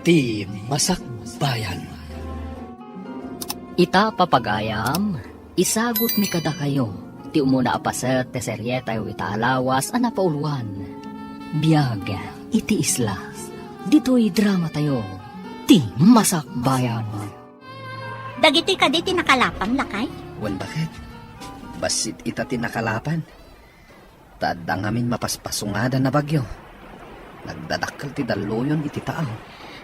Ti Masakbayan. Ita papagayam, isagot mi kada kayo, ti umuna apaset te seryeta yu ita alawas ana pauluan. Biyag, iti isla, dito'y drama tayo, ti Masakbayan. Dagiti ka di nakalapang lakay? Wan bakit? Basit ita tinakalapan. Tadang amin mapaspasungadan na bagyo. Nagdadakkel ti daluyon iti tao.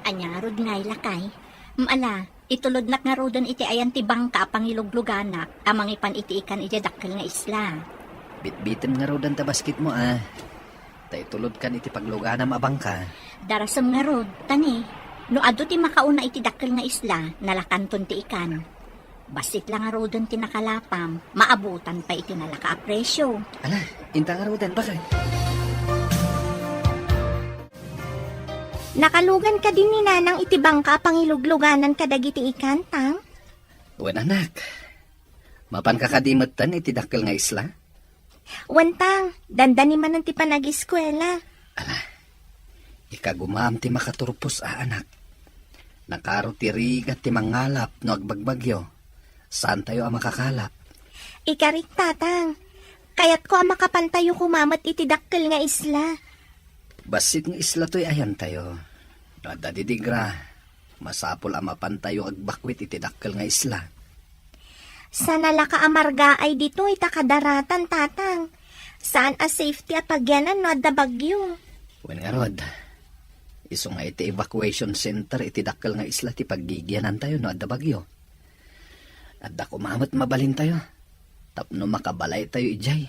Anyarod ngay lakay. Maala, itulod nak nga rodon iti ayan ti bangka pangilugluganak, amang ipan iti ikan iti dakkel nga isla. Bitbitin nga rodan ta basket mo Tay tulod kan iti pagluganam abang ka. Darasam nga rod, tani. No ado ti makauna iti dakkel nga isla, nalakanton ti ikan. Basit lang nga rodon ti nakalapam, maabutan pa iti nalaka-apresyo. Ala, inta nga rodan bakit? Nakalugan ka din ni nanang iti bangka pangilugluganan ka dagiti ikan, tang? Wan anak. Mapan kakadimutan iti dakkel nga isla? Wantang, dandani man ang ti panag-eskwela. Ala, ikagumam ti makaturpos anak. Nakaro ti rigat ti mangalap no agbagbagyo. Saan tayo ang makakalap? Ikarik tatang, kayat ko ang makapantayo kumamat iti dakkel nga isla. Basit nga isla to'y ayan tayo. Nadadidigra, masapol ang mapantayo agbakwit iti dakkel nga isla. Sa nalaka amarga ay dito itakadaratan tatang. Saan a safety at pagyanan no adda bagyo? Wen nga rod, iso nga iti evacuation center iti dakkel nga isla ti paggigyanan tayo no adda bagyo. Adda kumamot mabalin tayo. Tapno makabalay tayo ijay.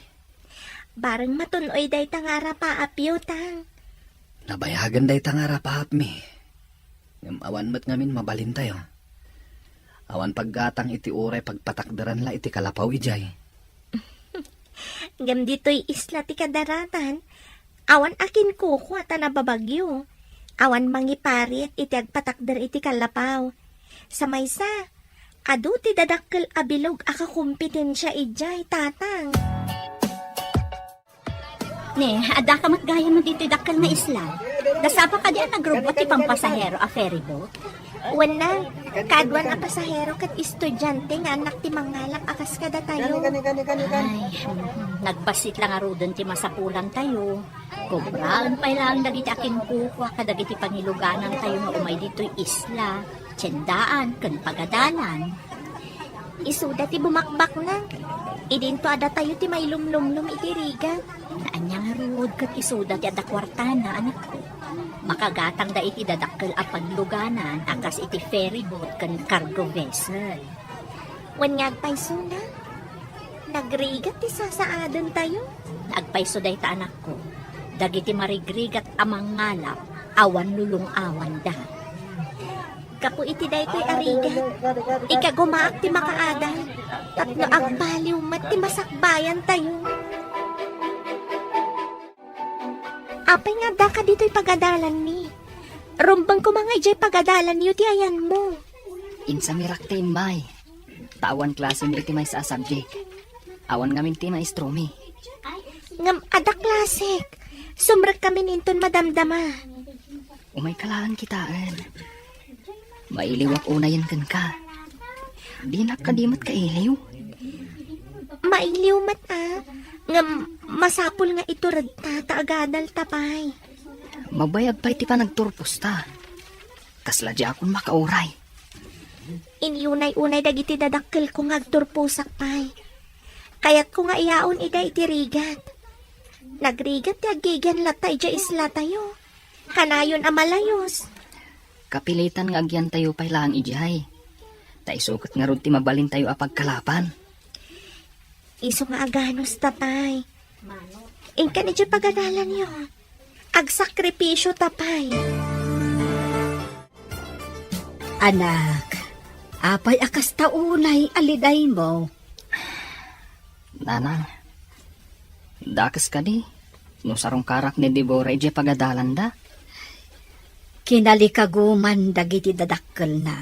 Bareng matunoy day tangara pa apyo tang. Nabayagan day tangara pahap mi. Ngam awan mat ngamin mabalin tayo. Awan paggatang iti uray pagpatakdaran la iti kalapaw ijay. Ngam dito'y isla ti kadaratan. Awan akin kuko at nababagyo. Awan mangiparit iti agpatakder iti kalapaw. Sa maysa, adu ti dadakkel abilog akakumpetensya ijay tatang. Ne, ada ka matgaya mo dito dakkel nga isla. Dasapa ka di ang nagrubo ti pampasahero a ferry boat. Wana, kadwan a pasahero kat estudyante nga anak ti mangalak akas kada tayo. Ay, nagbasit lang arodon ti masapulan tayo. Kubraan pa lang dagiti akin kukwa kadagiti pangiluganan tayo nga umay dito'y isla, tiyendaan, kan pagadalan. Isuda ti bumakbak na. Idinto ada tayo ti may lumlumlum iti riga. Naanya nga ruod kat isuda ti ada kwartana, anak ko. Makagatang da iti dadakkel a pagluganan akas iti ferry boat kan cargo vessel. Wan nga agpayso na. Nagrigat ti sasaadon tayo. Agpayso day ta anak ko. Dagiti marigrigat amang ngalap, awan lulong awan da. Kapu iti daytoy ariga. Ikagumaak ti makaadan. Tapno agbaliw mat ti masakbayan tayo. Apay nga da ka dito'y pagadalan ni. Rumbang ko mga ijay pagadalan niyo ti ayan mo. Insa mirak ti imbay. Tawan klase mi iti may sa subject. Awan ngamin ti maestro mi. Ngam ada klasik. Sumrek kami ninton madamdama. Umay kalaan kitaan. Mailiwak unayan kan ka. Di nakadimot ka iliw. Mailiw mat ngam masapul nga ito radta taagadal tapay. Mabayag pa iti pa nagturpos ta. Kasla di akong makauray. Iniyunay-unay dagiti dadakkel ko nga agturpusak pay. Kayat ko nga iyaon ida iti rigat. Nagrigat ti agigan latay ja isla tayo. Kanayon amalayos. Kapilitan nga agyan tayo pay lang ijay. Taisukat nga rod ti mabalin tayo apagkalapan. Iso nga aganos tapay. Ingkan iti pagadalan niyo. Agsakripisyo tapay. Anak, apay akas taunay aliday mo. Nanang, dakas ka di. No sarong karak ni Deborah ije pagadalan da. Kinalikaguman dagiti dadakkel na.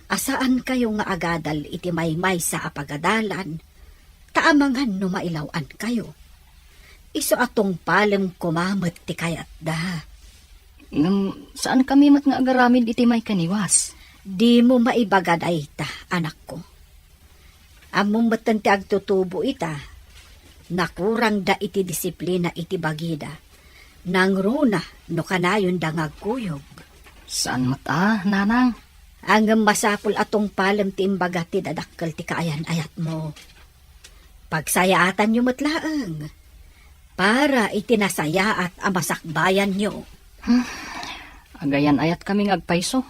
Asaan kayo nga agadal iti maymay sa apagadalan. Taamangan no mailawan kayo. Iso atong palem kumamot ti kayat da. Saan kami mat nga agaramid iti may kaniwas? Di mo maibagad ay ita, anak ko. Among batan ti agtutubo ita, nakurang da iti disiplina iti bagida, nang runa no kanayon da ngagkuyog. Saan mata, nanang? Ang masapul atong palam ti imbaga ti dadakkel ti kaayan ayat mo. Pagsayaatan nyo matlaang, para itinasaya at amasakbayan nyo. Agayan ayat kami ngagpaiso.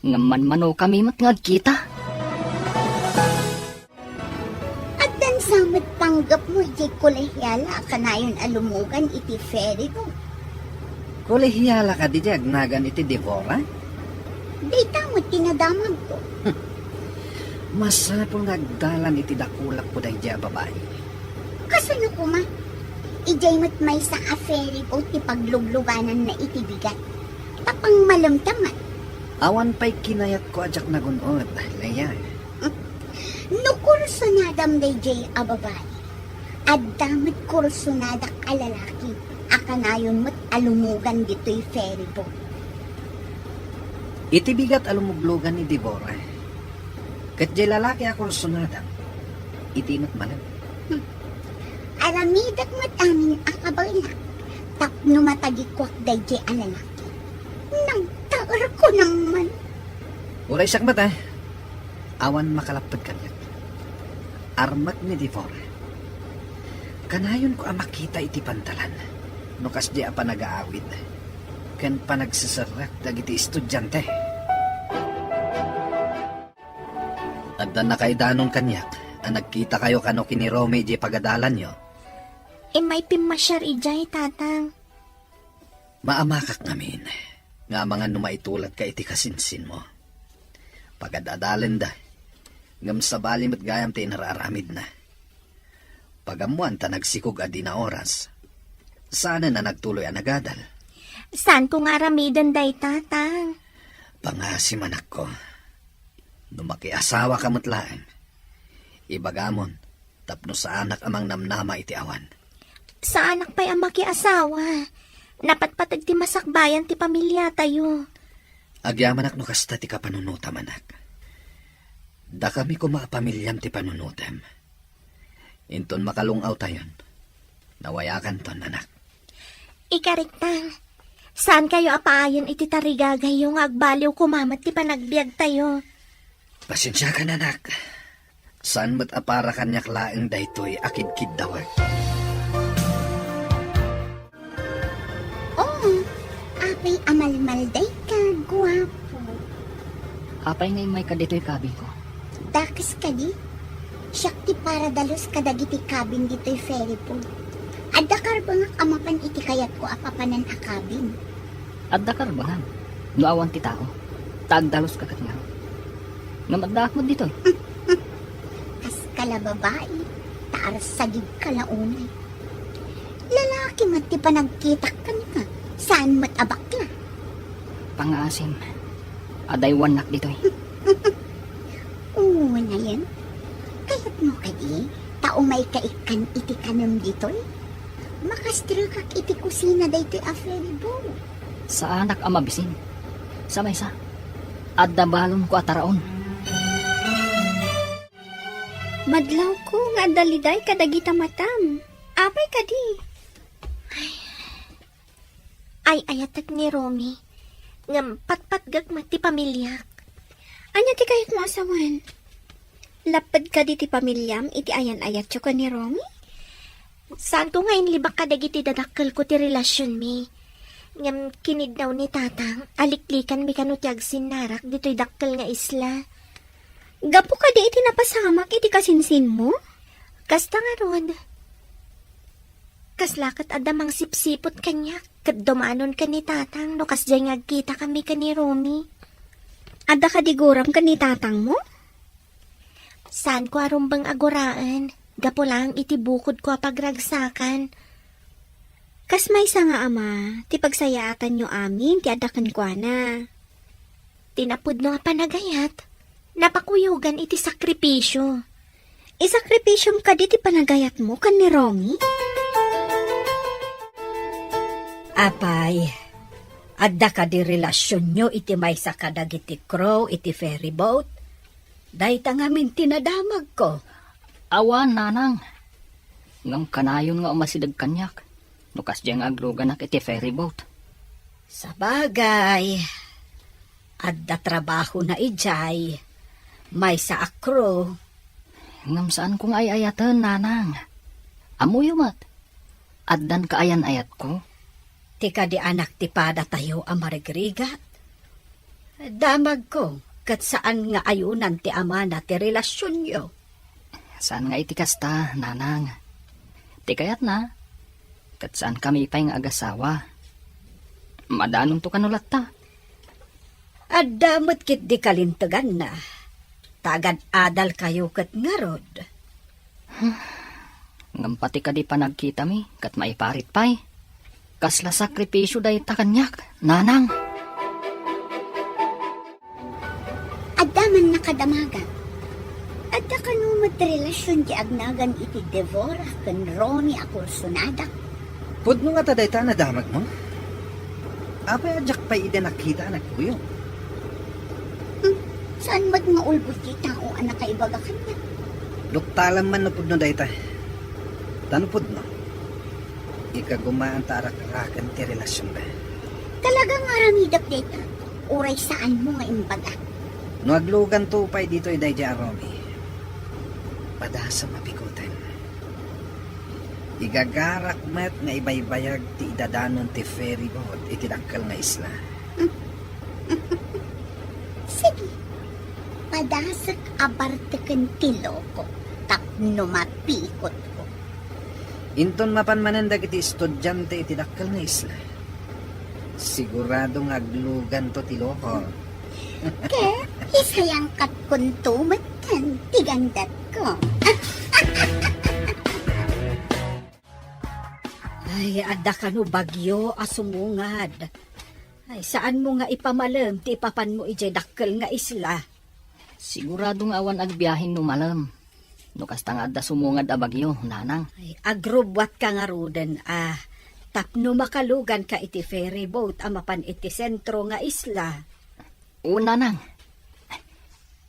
Ngaman-mano kami mat ngagkita. At dan samad panggap mo iti kolehyala kanayon alumugan iti ferry ko. Kolehiyala ka di agnagan iti Devora? Di tamo tinadamag ko. Masapol nagdalan iti dakulak po dahi diya babae. Kasano ko ma? Ijay mo't may sa ferry boat ti paglugluganan na iti bigat. Tapang malamtaman. Awan pa'y kinayat ko ajak nagunod, Leia. No kursunadam day jay a babae. At damot kursunadak a lalaki. Akanayon mo't alumugan dito'y ferry boat. Iti bigat alumuglugan ni Devora. Kat di lalaki ako sunadam. Itinot malam. Aramidak mo't amin akabala. Tapno matagikwak day jay a lalaki. Nang taor ko naman. Ulay siyak mata. Awan makalapad kanyak. Armat ni Devora. Kanayon ko makita iti pantalan. Nukas di apa nag-aawid. Kan pa nagsasarak dagiti estudyante. At na nakaidanong kanyak, ang nagkita kayo kano kini Rome di pagadalan nyo. May pimasyar ijay, tatang. Maamakak namin, nga mga numaitulat ka iti kasinsin mo. Pagadadalan da, ngam sa balim at gayam ti inararamid na. Pagamuan ta nagsikog adi na oras, sana na nagtuloy ang nagadal. Saan ko nga ramidan day, tatang? Pangasim anak ko, numakiasawa ka matlaan. Ibagamon, tapno sa anak amang namnama iti awan. Sa anak pa'y ang makiasawa. Napatpatag ti masakbayan ti pamilya tayo. Agyaman ak no kasta ti kapanunutam anak. Da kami kumapamilyam ti panunutam. Inton makalungaw tayon. Nawayakan ton anak. Ikariktang, saan kayo apaayon iti tarigagay yung agbaliw kumamat ti panagbiag tayo? Pasensya ka na anak. Saan mo't apara kanyak laeng daytoy akid-kid dawag. Oo, apay amalmalday ka, guwapo. Apay ngay may kadito'y kabin ko. Dakas ka di? Siyak ti para dalos kadagiti kabin dito'y ferry po. Adda karbang amapan iti kayat ko apapanan a kabin. At dakar ba lang? Nuawan ti tao. Taagdalos ka nga. Ngamaddaak mo dito. Kas kala babae, taaras sagig kalaunay. Lalaki mat ti panagkitak ka nga. Saan mat abakla? Pangaasim. Aday wanak dito. Oo na yan. Kaya't mo kadi, tao may kaikan iti kanam dito'y. Makastrukak iti kusina dayto'y a ferry boat. Sa anak ang mabisin. Sa may sa. At dabalon ko ataraon. Madlaw ko nga daliday kadagita matam. Apay kadi. Ay ayatag ni Romy. Ngam patpatgag mati pamilyak. Anya ti kayat mo asawan? Lapad ka di ti pamilyam iti ayan-ayat yo ka ni Romy? Saan ko ngayon libak kadagiti dadakkel ko ti relasyon mi? Ngam kinid daw ni tatang, aliklikan mi kano ti agsinarak dito'y dakkel nga isla. Gapo ka di iti napasamak iti kasinsin mo? Kasta nga ron. Kaslakat adamang sipsipot kanya, kat dumanon ka ni tatang, no kas dyan agkita kami ka ni Romy. Adda ka di guram ka ni tatang mo? Saan ko arumbang aguraan? Gapo lang iti bukod ko pagragsakan. Kas may sa nga ama, ti pagsayaatan nyo amin, ti adakan kwa na. Tinapod no nga panagayat. Napakuyugan iti sakripisyo. Isakripisyong ka di ti panagayat mo kan ni Romy? Apay, Adda ka di relasyon nyo iti may sa kadag iti crow iti ferry boat. Dahita ngamin tinadamag ko. Awan, nanang. Ngam kanayon nga umasidag kanyak. Nukas diyang agluganak iti ferry boat. Sa bagay, adda trabaho na ijay. May sa akro. Ngam saan kong ayayatan, nanang? Amoy umat. Addan ka ayan-ayat ko. Tika di anak ti pada tayo amarigrigat. Damag ko, kat saan nga ayunan ti ama na ti relasyon nyo. Saan nga iti kasta, nanang? Ti kayat na. Kat saan kami pa yung agasawa. Madanong to kanulat ta. Adamot kit di kalintagan na. Tagad adal kayo kat ngarod. Ngam pati ka di pa nagkita mi, kat maiparit pa'y. Kasla sakripisyo day ta kanyak, nanang. Adaman nakadamagan. Adda kanumad relasyon di agnagan iti Devora ken Romy a kursunada. Pudno nga taday ta na damag mo. Apay adyak pa ida nakita anak ko yun. Saan mad nga ulbot ti tao anak kaibaga kanya? Luktalan man na pudno day ta. Tano pudno? Ikagumaan ta arak-arakan ti relasyon ba? Talagang aramidap dita. Uray saan mo nga imbaga. No aglugan to pa'y dito iday di aromi. Padasa mapikutan. Igagarak met nga ibaybayag ti idadanon ti ferry boat iti dakkel nga isla. Sige. Padasak abarteken ti loko. Tapno mapikot ko. Inton mapanmanan dagiti estudyante iti dakkel nga isla. Siguradong aglugan to ti loko. Ke, isayang kat kuntumat kan tigandat ko. Ay, adda ka no bagyo asumungad. Ay, saan mo nga ipamalam ti ipapan mo ijay dakkel nga isla? Siguradong awan agbiyahin no malam. No kasta nga adda sumungad a bagyo, nanang. Ay, agrobwat ka nga ruden tapno makalugan ka iti ferry boat amapan iti sentro nga isla. Una nang.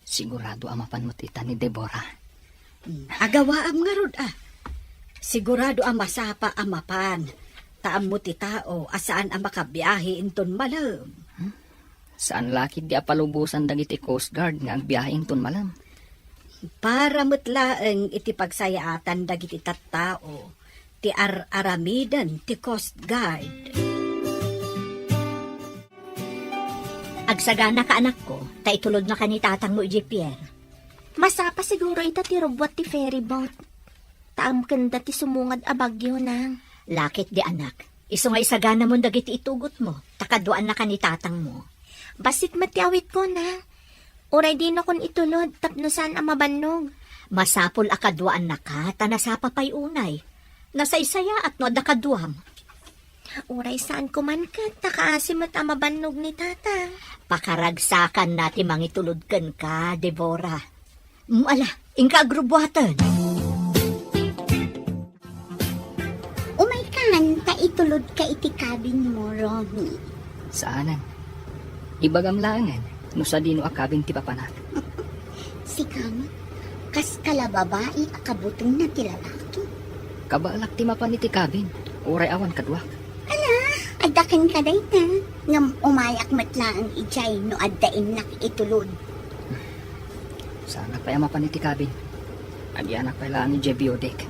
Sigurado amapan mo tita ni Deborah. Agawaam nga rod Sigurado ang masapa amapan. Taam mo ti tao asaan ang makabiyahe inton malam. Saan lakid di apalubusan dagiti Coast Guard nga agbiyahin ton malam. Para mutlaeng iti pagsayaatan dagiti tattao. Ti aramidan ti Coast Guard. Agsagana ka anak ko, taitulod na ka ni tatang mo iji Pierre. Masapa siguro ita ti robot ti ferry boat. Taam kanda ti sumungad a bagyo nang. Lakit di anak, iso nga isagana mo dagiti itugot mo, takaduan na ka ni tatang mo. Basit matiawit ko na. Uray din akong itulod tapno saan ang mabannog. Masapol akaduan na ka, tanasapa pa'y unay. Nasa isaya at no adakaduam. Uray saan kuman ka, takaasimot ang mabannog ni tata. Pakaragsakan natin mangitulod ka, Deborah. Ala, ingka agrubuatan. Umay kan, taitulod ka iti cabin mo, Romy. Saanan? Ibagamlangan, no sa dino akabing ti papanak. Si Kama, kas kala babae akabutong na ti lalaki. Kabalak ti mapan iti kabin, uray awan kadwak. Adakan ka dayta, ngam umayak matlaang ijay no addain nakitulod. Sana pa mapan iti kabin. Agyanak pa ilaan ni Jebiodek.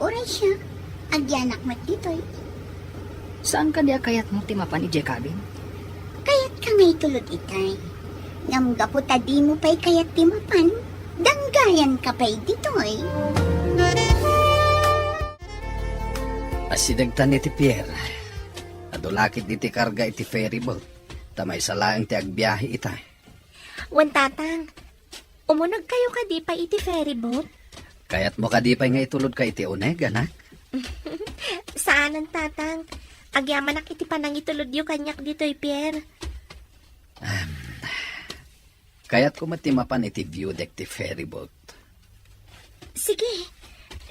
Oray siya, agyanak mat ditoy. Saan ka diya kayat mo ti mapan iti kabin? Kayat ka ngay tulod itay. Ngam gaputa di mo pa'y kayat ti mapan, danggayan ka pa'y ditoy. Asidagtan iti Pierre. Adulakit iti karga iti ferry boat. Tamay salaang ti agbiyahe ita. Wan tatang, umunag kayo ka di pa iti ferry boat? Kaya't mo kadipay nga itulod ka iti uneg, anak. Saan ang tatang? Agyaman ak iti panang itulod yu kanyak dito'y Pierre. Kaya't kumatimapan iti view deck ti ferry boat. Sige,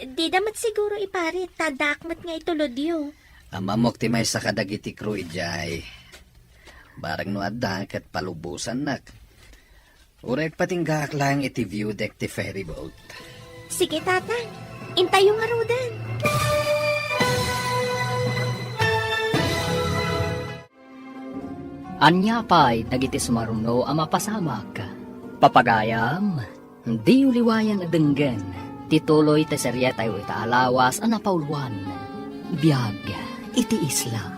di damat siguro iparit, tadakmat nga itulod yu. Amamok ti may sa kadag iti crew ijay. Barang no adda ket palubusan nak. Urek patinggak lang iti view deck ti ferry boat. Sige, tatang. Intayo nga rudan. Anya pa'y dagiti sumaruno ang mapasamak. Papagayam, di uliwayan adenggen, tituloy te seryeta iti alawas ang napauluan. Biyag, iti isla,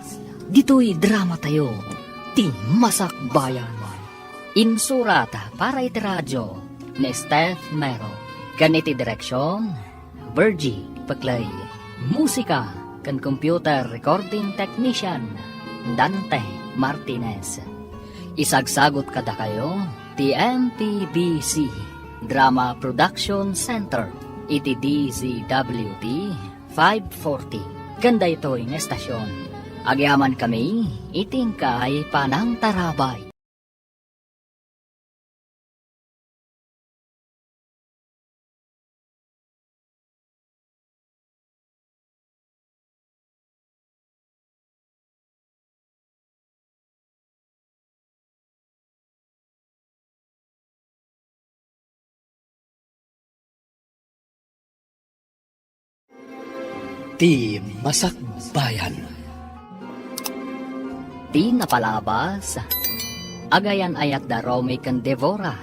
dito'y drama tayo, ti masakbayan. Insurata para iti radyo, ni Steph Mero. Ganiti direksyon, Virgie Paglay. Musika, kan computer recording technician, Dante Martinez. Isagsagot kada kayo, ti MPBC Drama Production Center, iti DZWT 540. Ganda ito'y ng estasyon. Agyaman kami, itingkay panang tarabay. Ti masakbayan. Di napalabas. Agayan ayat da Romy kan Devora.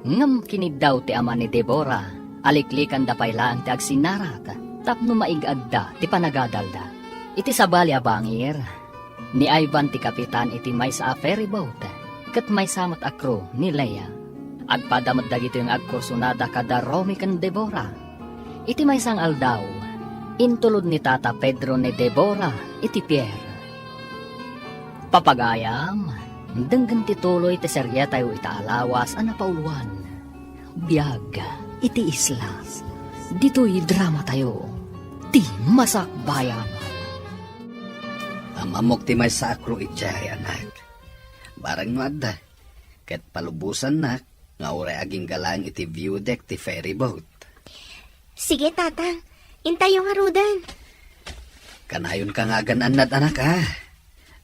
Ngam kinid daw ti ama ni Devora. Aliklikan da pailaan ti agsinarak. Tapno maigagda ti panagadalda. Iti sabali abangir. Ni Ivan ti kapitan iti may sa ferry boat. Kat may samat akro ni Leia. Agpadamad dagito yung agkursunada kada Romy kan Devora. Iti may sang aldaw. Intulod ni Tata Pedro ni Deborah iti Pierre. Papagayam, denggan tituloy ti seryeta iti alawas ang napauluan. Biyag, iti islas, dito'y drama tayo, ti masakbayan. Amamok ti may sakro itjay anak. Barang no adda, ket palubusan nak, nga ure aging galang iti view deck ti ferry boat. Sige, tatang. Intayo nga rudan. Kanayon ka nga gananad anak ha.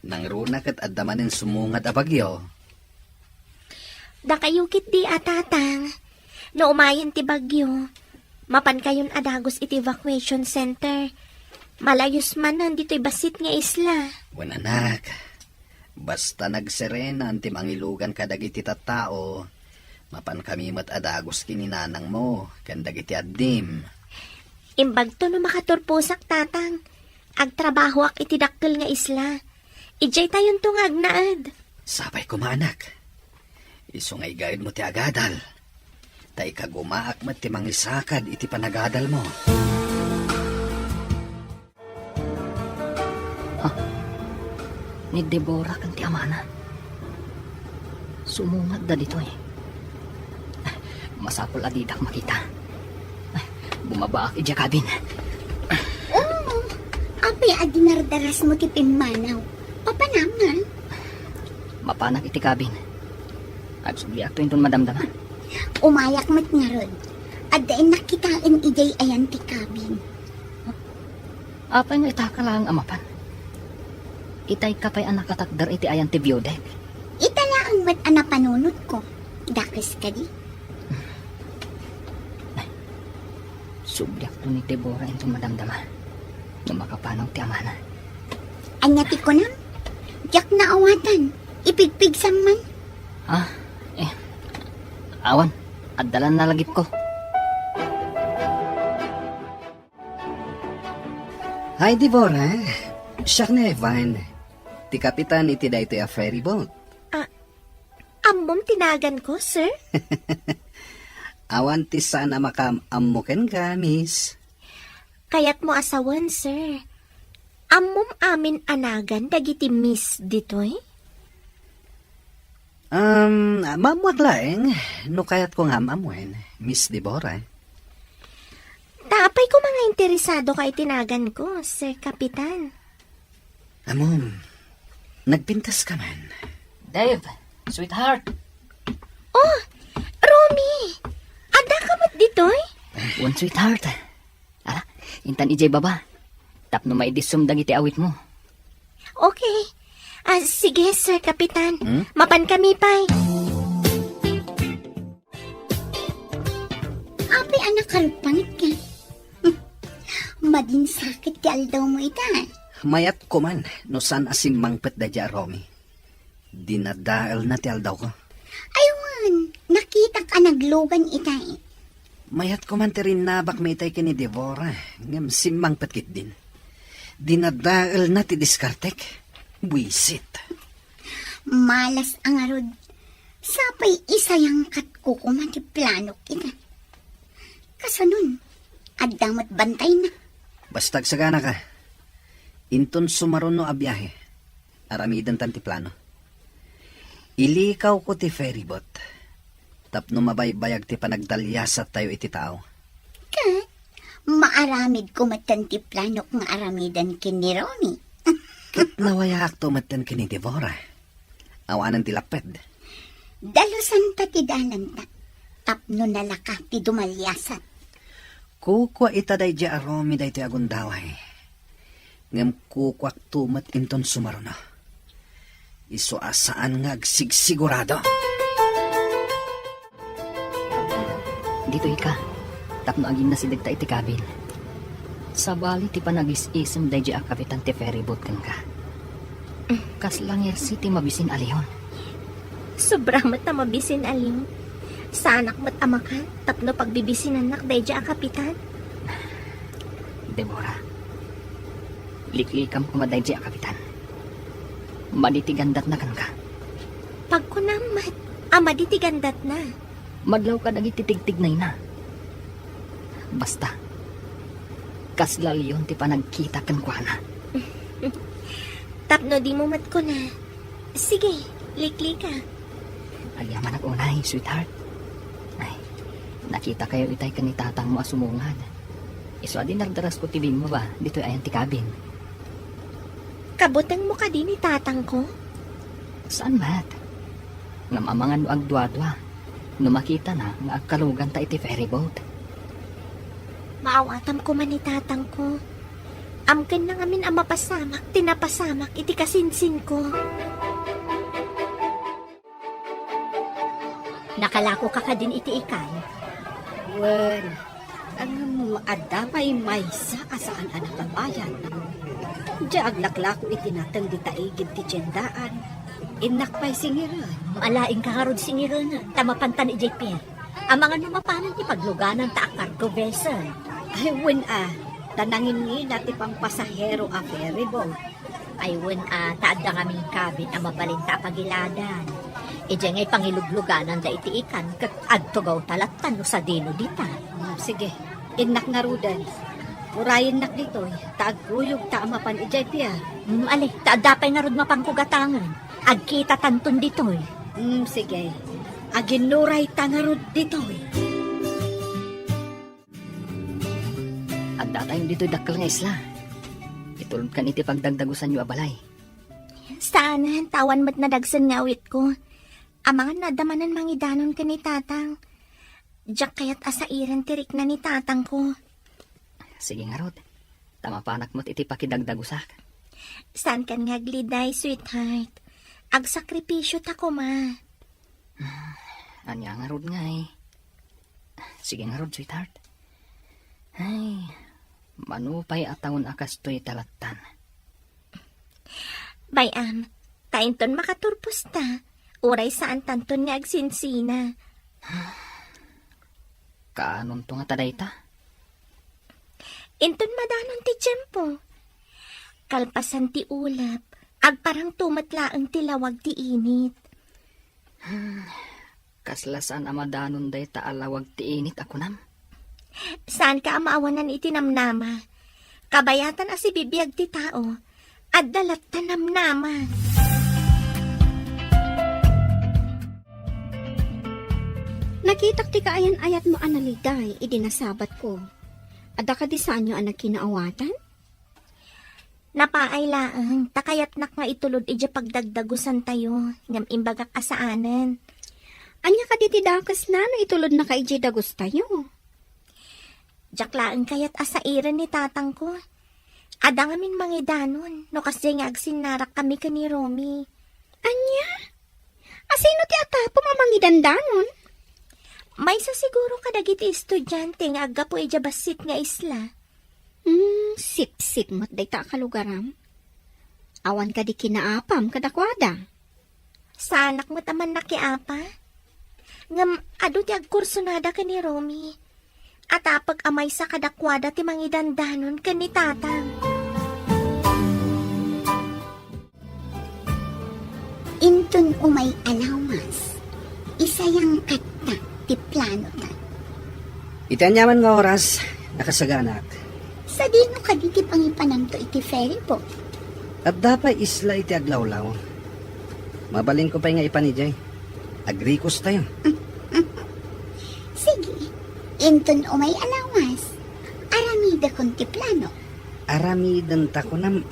Nang runa ket addamanin sumungat a bagyo. Da kayukit di tatang. No umayan ti bagyo. Mapan kayon adagos iti evacuation center. Malayos man nandito'y basit nga isla. Wen anak, basta nagserenan ti mangilugan kadagiti tattao, mapan kami mat adagos kininanang mo, ken dagiti addim. Imbag to no makaturpusak, tatang. Agtrabaho ak iti dakkel nga isla. Ijay tayon tungag naad. Sabay ko maanak. Isungay gayud mo ti agadal. Tay kagumaak mat ti mangisakad iti panagadal mo. Ni Deborah kan ti amana. Sumungat da dito eh. Masapol adidak makita. Bumaba ak ija kabin. Oh, apay adinardaras mo ti pinmanaw. Papanangan. Mapanak iti kabin. Agsugli ak to inton madamdama. Umayak mat nga rod. Adain nakitaan ijay ayan ti kabin. Apay nga itaka lang amapan. Itay kapay anak katakdar iti ayan ti biodek. Italaang mat anapanunot ko. Dakis ka di. Subyak to ni Deborah inton madamdama. Nung makapanaw ti amana. Anyati ko nang. Diyak na awatan. Ipigpig man. Awan, addalan na lagip ko. Hi, Deborah. Siya na Evan. Ti kapitan iti da ito a ferry boat. Ambom tinagan ko, sir. Awan ti sana makamamuken ka, miss. Kayat mo asawan, sir. Ambom amin anagan dagiti miss ditoy. Mamuat laeng. No kayat ko nga mamuen, Miss Deborah. Tapay ko mga interesado kay tinagan ko, sir kapitan. Amom, nagpintas ka man. Dave, sweetheart. Oh, Romy! Ada ka mat ditoy? One sweetheart. Ala, intan ijay baba. Tapno maidisum dagiti awit mo. Okay. Sige, Sir Kapitan. Hmm? Mapan kami, pay. Api anak kalpangit ka. Madin sakit ti aldaw mo ita. Mayat ko man, no san asim mangpet da dya, Romy. Dinadaal na ti aldaw ko. Aywan, nakita ka naglogan ita eh. Mayat ko man ti rinabak may tay kini Devora. Ngam simmangpet kit din. Dinadaal na ti diskartek. Buisit. Malas ang arod. Sapay isayang kat ko kumati plano kita. Kasanun, adamot bantay na. Bastag sagana ka. Inton sumaron no abiyahe. Aramidan tan ti plano. Ilikaw ko ti ferrybot. Tapno mabaybayag ti panagdalyasat tayo iti tao. Kat, maaramid ko matanti plano ng aramidan kini Romy. Kat nawayak to matan kini Devora. Awanan ti laped. Dalusan ta ti dalan ta. Tapno nalaka ti dumalyasat. Kukwa itaday dya aromi day ti agundaway. Ngam kukwak tumat inton sumaro na. Iso asaan nga agsigsigurado. Dito ika. Tapno agin na si dagta iti kabin. Sa bali ti panagis-isem day a kapitan ti ferryboat kan ka. Kaslang ti mabisin aliyon. Sobra mat na mabisin alim. Sa anak mat amakan, tapno pagbibisin anak dayja a kapitan. Deborah, liklikam kumaday a kapitan. Maditigandat na kan ka. Pagkunamat, ama di tigandat na. Madlaw ka naging titigtignay na. Basta, kaslal yun ti panagkita kan kwa na. Tapno di mo mat ko na. Sige, likli ka. Ayaman ang unay, sweetheart. Ay, nakita kayo itay ka ni tatang mo asumungad. Iso adi nagdaras ko tibin mo ba? Dito ayan ti kabin. Kabutang mo ka din ni tatang ko. Saan mat? Nga mamangan no agdwa-dwa. No makita na nga agkalugan ta iti ferryboat. Maawatam ko man ni tatang ko. Amken na ngamin ang mapasamak, tinapasamak, iti kasinsin ko. Nakalako ka din iti ikay. Well, ang adamay may sa asaan anak ang bayan. Diya aglaklako itinatang di taigid ti tiyendaan. Inakpay singiran. Malaing kaharod singiron na. Tamapantan ni JP. Ang mga numapanan ti pagluganan ta cargo vessel. Ay, win tanangin ni nati pang pasahero a ferryboat. Ay wen taadda kaming kabin ang mabalinta pagiladan. Ije ngay pangilugluganan da iti ikan kat adtugaw talatan no sa dino dita. Sige, inak nga rudan. Urayin nak ditoy, taagkuyog ta amapan ijay piya. Ali, taadapay nga rod mapangkugatangan. Agkita tanton ditoy. Sige, aginuray tangarod ditoy. At datayong dito'y dakkel nga isla. Itulog kan iti pagdagdagusan yu abalay. Saan tawan mat nadagsan nga awit ko. Amangan nadamanan mangidanon ka ni tatang. Diyak kaya't asairan tirik na ni tatang ko. Sige nga rod. Tama panak mo't iti pakidagdagusak. Saan kan nga gliday, sweetheart? Agsakripisyo ta ko, ma. Anya nga rod nga eh. Sige nga rod, sweetheart. Ay, manupay atawon akas to'y talatan. Bayam, tainton makaturpos ta. Uray saan tanton nga agsinsina. Kaanon to nga taday ta? Inton madanon ti tiyempo. Kalpasan ti ulap, agparang tumatlaang tilawag ti init. Kaslasan amadanon day ta alawag ti init ako nam. Saan ka amaawanan itinamnama? Kabayatan asi bibiyag ti tao, at dalat tanamnama. Nakitak ti kaayan ayat mo analiday, idinasabat ko. Ada ka di saan yung anak kinaawatan? Napaaylaang, takayat nak nga itulod ija pagdagdagusan tayo, ngam imbagak asaanan. Anya ka di tidakas na itulod na kay dagos tayo. Jaklaan kayat asairan ni tatang ko. Ada ngamin mangidanon, no kasi nga agsinarak kami ka ni Romy. Anya? Asino ti atapo mamangidandanon? May sa siguro kadagiti estudyante nga agapo ijabasit nga isla. Sip-sip mo't day ta kalugaram. Awan ka di kinaapam kadakwada. Sa anak mo taman nakiapa? Ngam, ado ti agkursunada ka ni Romy. At apag amay sa kadakwada ti mangidandanon ka ni tatang. Intun umay alawas. Isayang kata ti plano ta. Itanyaman nga oras, nakasaganak. Sa dino ka di ti pangipanam to iti ferry boat. At dapat isla iti aglawlaw. Mabalin ko pa nga ipanijay. Agrikos tayo. Sige, intun umay alawas. Aramida kon ti plano. Aramidan ta ko nam.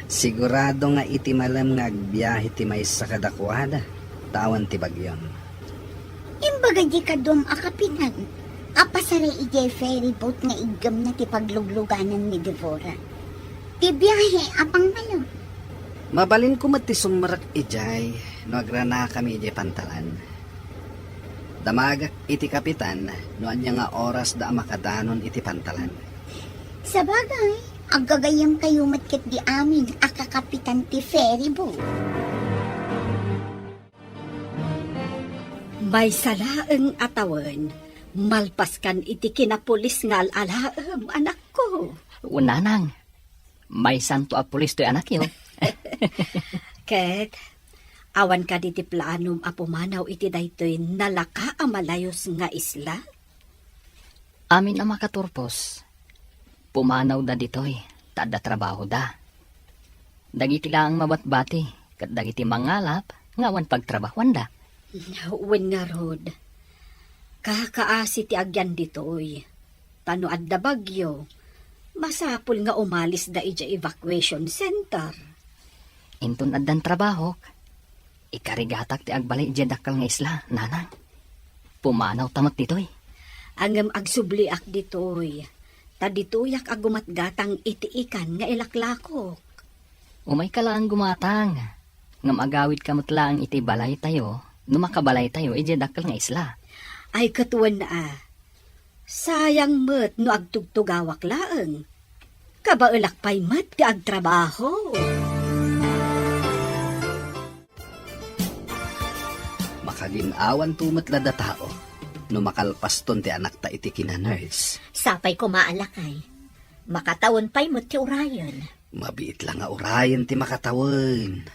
Sigurado nga iti malam nga agbiyahe ti may sa kadakwada. Tawan ti bagyon. Imbaga di ka dum akapitan. Apasara iti ferry boat nga igam na ti paglugluganan ni Devora. Ti biyahe apang malo. Mabalin ko mati sumrak ijay. No agrana kami iti pantalan. Damagak iti kapitan. No anya nga oras da makadanon iti pantalan. Sa bagay, agagayam kayo matkat di amin akakapitan ti ferry boat. May salaeng atawan, malpaskan iti kinapulis nga alalaem, anak ko. Unanang, may santo a pulis to'y anak yo. Ket, awan ka diti planom a pumanaw iti daytoy nalaka a malayos nga isla? Amin na makaturpos. Pumanaw da ditoy, tada trabaho da. Dagiti lang mabatbati, kat dagiti mangalap, ngawan pagtrabahuan da. Wen nga rod, kakaasi ti agyan ditoy. Tano adda bagyo, masapul nga umalis da ija evacuation center. Intun addan trabaho, ikarigatak ti agbalay ija dakal nga isla, nanang. Pumanaw tamat ditoy. Angam agsubliak ditoy, taditoyak agumatgatang itiikan nga ilaklako. Umay ka lang gumatang. Ngam agawid kamot lang iti balay tayo, numakabalay tayo ija dakal nga isla. Ay katuan na sayang met no agtugtugawak laeng. Kabaelak pay met ti agtrabaho. Makaginawan tumat lada tao. No makalpaston ti anak ta iti kina-nurse. Sapay ko maalakay. Makatawon pa'y mo ti urayon. Mabiit lang nga orayan ti makatawin.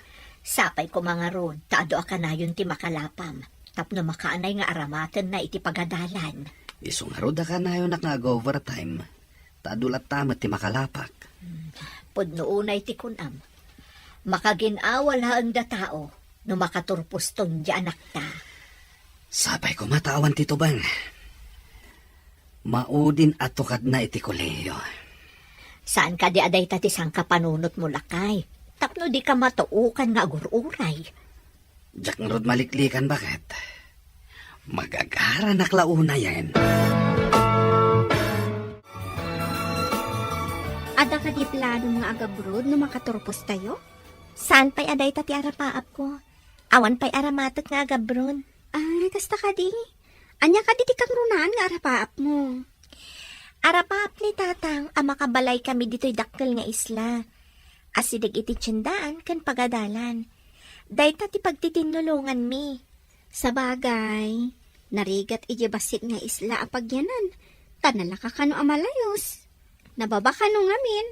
Sapay ko mga ron, taado akanayon ti makalapam. Tapno makaanay nga aramatan na iti pagadalan. Isong haroda ka na yun nag-overtime. Tadulat tamat ti makalapak. Pudno unay ti kunam. Makaginawal haang da tao, no makaturpos ton di anak ta. Sapay ko matawan ti tubang. Maudin atukad na iti koleyo. Saan ka di aday tati sang kapanunot mo lakay? Tapno di ka matuukan nga agururay. Jack rod maliklikan bakit? Magagara naklauna yan. Ada ka di plano mga agabrod no makaturpos tayo? Saan pa'y aday tati arapaap ko? Awan pa'y aramatot nga agabron. Ay, kasta ka di. Anya ka di kang runaan nga arapaap mo. Arapaap ni tatang, makabalay kami dito'y dakkel nga isla. Asidag iti tiyendaan kan pagadalan. Day tati pagtitinulungan mi. Sa bagay, narigat ijabasit nga isla apagyanan. Tanala ka kano amalayos. Nababa ka no ngamin.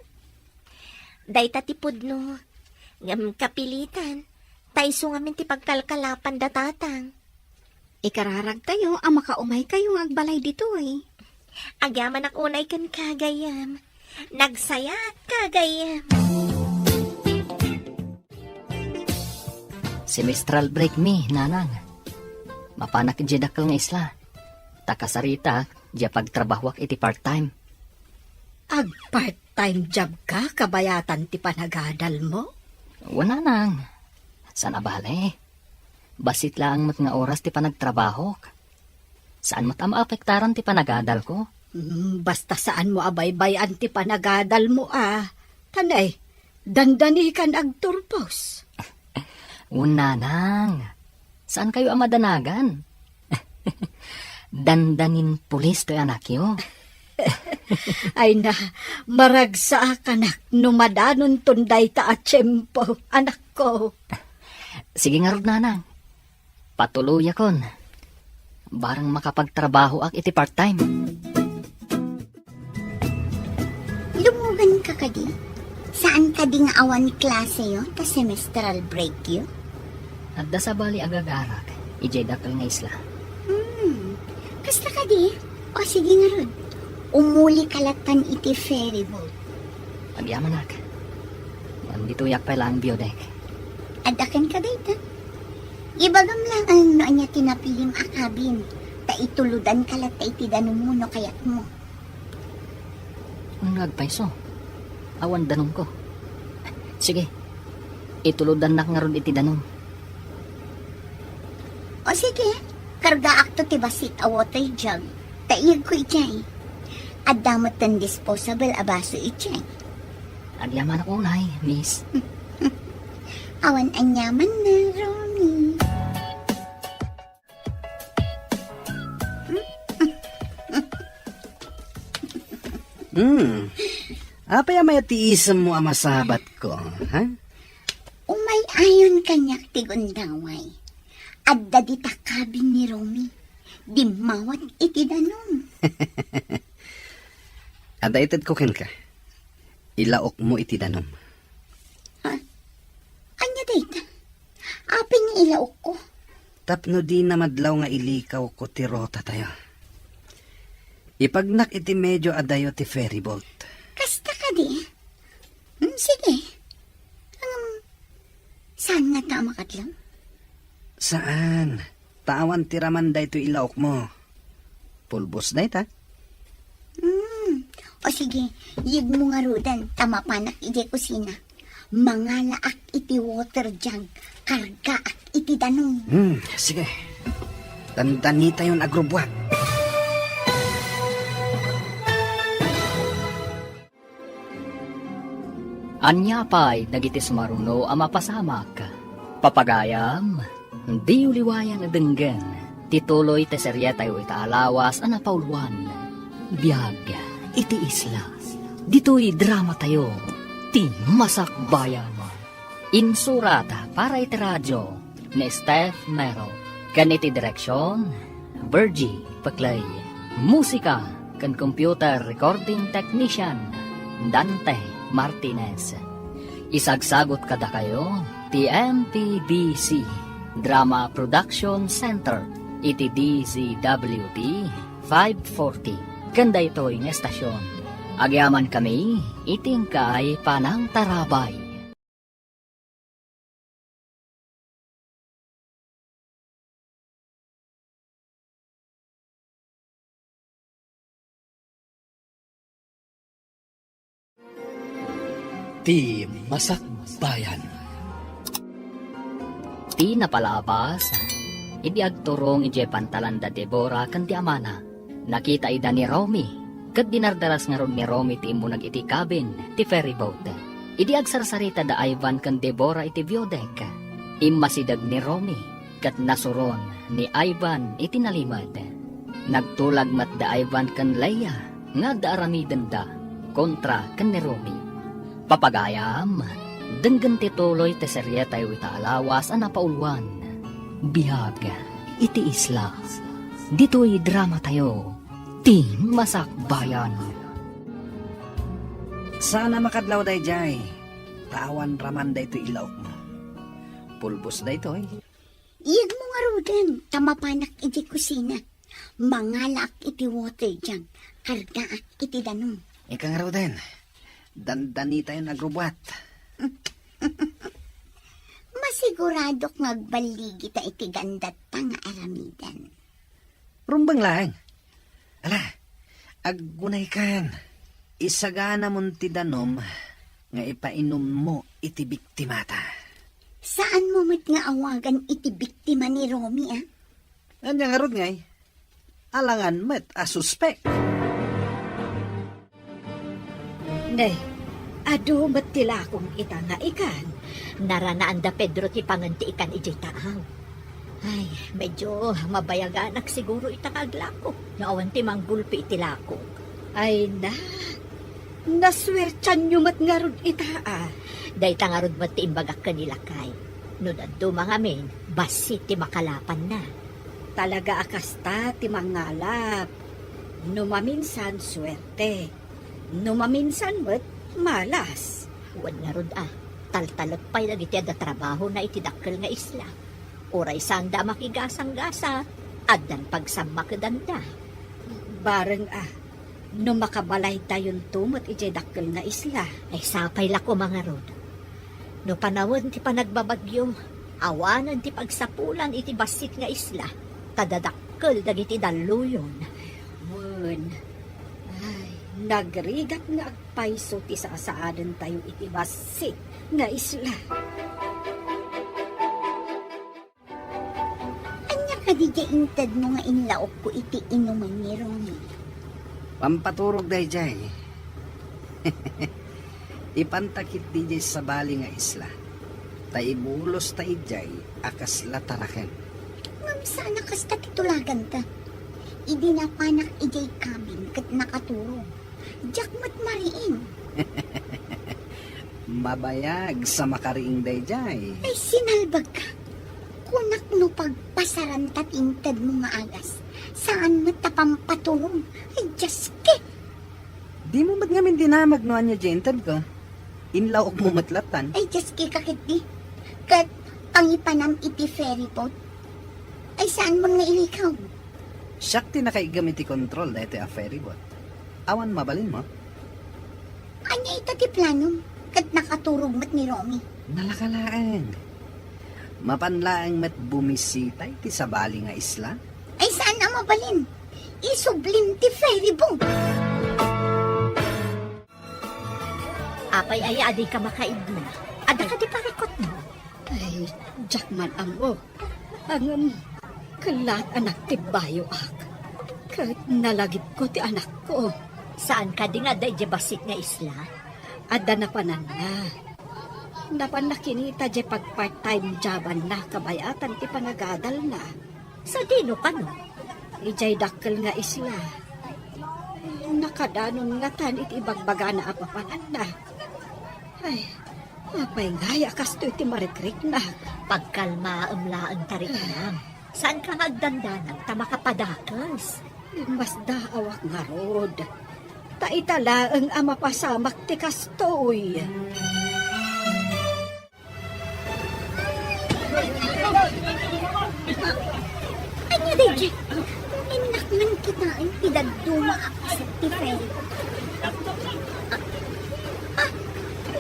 Day tati pudno. Ngam kapilitan. Tayso ngamin ti pagkalkalapan da tatang. Ikararag tayo ang makaumay kayo agbalay dito eh. Agyaman ak unay kan kagayam. Nagsayat kagayam. Semestral break mi, nanang. Mapanak ija dakal nga isla. Takasarita, ija pagtrabahwak iti part-time. Ag part-time job ka, kabayatan ti panagadal mo? Wala nang. Saan abale? Basit lang mat nga oras ti panagtrabaho. Saan mat amaapektaran ti panagadal ko? Basta saan mo abay-bayan ti panagadal mo Tanay, dandani kan agturpos. Una nang, saan kayo amadanagan? Dandanin pulis to anak yo. Ay na, maragsa kanak, numadanon tunday ta at tiyempo, anak ko. Sige nga rod nanang, patuloy akon. Barang makapagtrabaho ak iti part-time. Lumugan ka kadi? Saan ka di nga awan klase yo? Ta semestral break yo? At da sa bali agagarak, ijay dakal nga isla. Kasta ka di? O sige nga rod. Umuli kalatan iti ferry boat. Agyaman ak. Nandito yak pala ang biodek. Adakan ka dito. Ibagam lang ang noon niya tinapilim akabin. Ta ituludan kalat ta iti danumuno kayat mo. Ang nagpaiso. Awan danong ko. Sige. Ituludan nak nga ron iti danong. O sige, karga akto ti basit a water jug. Taiyag ko ijay. At damot tan disposable a baso ijay. Agyaman ako unay, miss. Awan anyaman na, Romy. Apay amay tiisam mo ang masabat ko, ha? Umay ayon kanyak ti gundaway. Adda di takabin ni Romy. Di mawat iti danom. Ada ited ko ken ka. Ilaok mo iti danom. Anya dayta? Aping ilaok ko. Tapno di na madlaw nga ilikaw ko ti rota tayo. Ipagnak iti medyo adayo ti ferry boat. Kasta ka di? Sige. Saan nga ta makatlang? Saan? Tawan ti raman da ito ilaok mo. Pulbos na ita. O sige, yig mo nga rudan, tamapanak iti kusina. Mangala ak iti water jug, karga ak iti danong. Sige. Tandani tayo agrobwat. Anya pa'y nagitis maruno ang mapasamak. Papagayam, di uliwayan na denggan. Tituloy te serya tayo itaalawas ang napauluan. Biyag, iti islas. Dito'y drama tayo. Ti masakbayan. Insurata para iti radyo ni Steph Mero. Ganiti direksyon, Virgie Paclay. Musika kan computer recording technician, Dante Martinez. Isagsagot kada kayo, TMPBC Drama Production Center, iti DZWT 540. Ganda ito'y nga estasyon. Agyaman kami, itingkay panang tarabay. Ti Masakbayan. Ti napalabas, idi agturong ije pantalan da Deborah kan ti amana. Nakita ida ni Romy, kat dinardaras nga ron ni Romy ti imunag iti cabin, ti ferry boat. Idi agsarsarita da Ivan kan Deborah iti biodek. Immasidag ni Romy, kat nasuron ni Ivan iti nalimad. Nagtulag mat da Ivan kan Leia, nga da aramidan da, kontra kan ni Romy. Papagayam, denggan tituloy te serye tayo itaalawas ang napauluan. Bihag, iti isla. Dito'y drama tayo. Ti masakbayan. Sana makadlaw day jay. Tawan raman da ito ilaok mo. Pulbos da ito eh. Iyag mo nga rudan, tamapanak iti kusina. Mangalak iti water jug, karga ak iti danong. Ika nga raw din. Dandani tayo nagrubwat. Masiguradok ngagbaligi ta iti gandat ta nga aramidan. Rumbang lang. Ala, aggunay kan. Isagana mong ti danom nga ipainom mo iti biktimata. Saan mo mat nga awagan iti biktima ni Romy, Anya nga rod ngay. Alangan met a suspect. Nay, ado matila kong ita nga ikan. Naranaan da Pedro ti panganti ikan ijay taaw. Ay, medyo mabayaganak siguro itakaglako. Naawan ti manggulpi itilako. Ay na, naswertyan nyo mat nga rod ita Day tangarod mo ti imbagak kanila kay. No dadto mga men, basi ti makalapan na. Talaga akasta ti mangalap. Numaminsan swerte. Numaminsan mat malas. Wan nga rod taltalag pa'y lagi da trabaho na itidakkel nga isla. Oray sanda makigasang-gasa, addan pagsamakadanda. Bareng no makabalay tayon tumot ijay dakkel nga isla. Ay sapay lako mga rod. No panawon ti panagbabagyo, awanan ti pagsapulan iti basit nga isla, tadadakkel dagiti daluyon. Wen, ay, nagrigat nga agpaiso ti sasaadan tayo iti basit nga isla. Anya ka di intad mo nga inlaok ko iti inuman ni Romy. Pampaturog dayjay. Ipantakit dijay sa bali nga isla. Taibulos taijay akas lataraken. Ngam sana kasta titulagan ta. Idi na panak ijay kabin kat nakaturong. Jakmat mariin. Mabayag sa makariing dayjay. Ay sinalbag ka. Kunak no pagpasaran tatintad mo nga agas. Saan matapampatulong? Ay jaske. Di mo ba't ngamin dinamag no anya jentad ko? Inlaok mo matlatan. Ay jaske kakit di. Kat pangipanam iti ferry boat. Ay saan mo nga ilikaw? Siyak ti nakaigamit ti kontrol na iti a ferry boat. Awan mabalin mo? Anya ita ti plano? Kat nakaturog mat ni Romy. Nalakalaan. Mapanlaang mat bumisita iti sa bali nga isla. Ay saan ang mabalin? Isublim ti ferry boat. Apay ay adi ka makaidna. Ada ka di parikot mo. Ay, jakman amo. Ang kalat anak ti bayo ak. Kat nalagip ko ti anak ko. Saan ka di nga day basit nga isla? Ada na panan na. Napan nakinita di pag part-time joban na kabayatan ti panagadal na. Sa dino ka no? Ijay dakkel nga isla. Nakadanon nga tan iti ibagbaga na apapanan na. Ay, apay nga kasto iti marikrik na. Pagkalma amlaan tarik lang. Saan ka magdandanang ta makapadakas? Mas daawak nga rod. Taitala ang ama pasamak ti kastoy. Anya DJ? Inak man kita ang pinagduma ako sa ti ferry boat.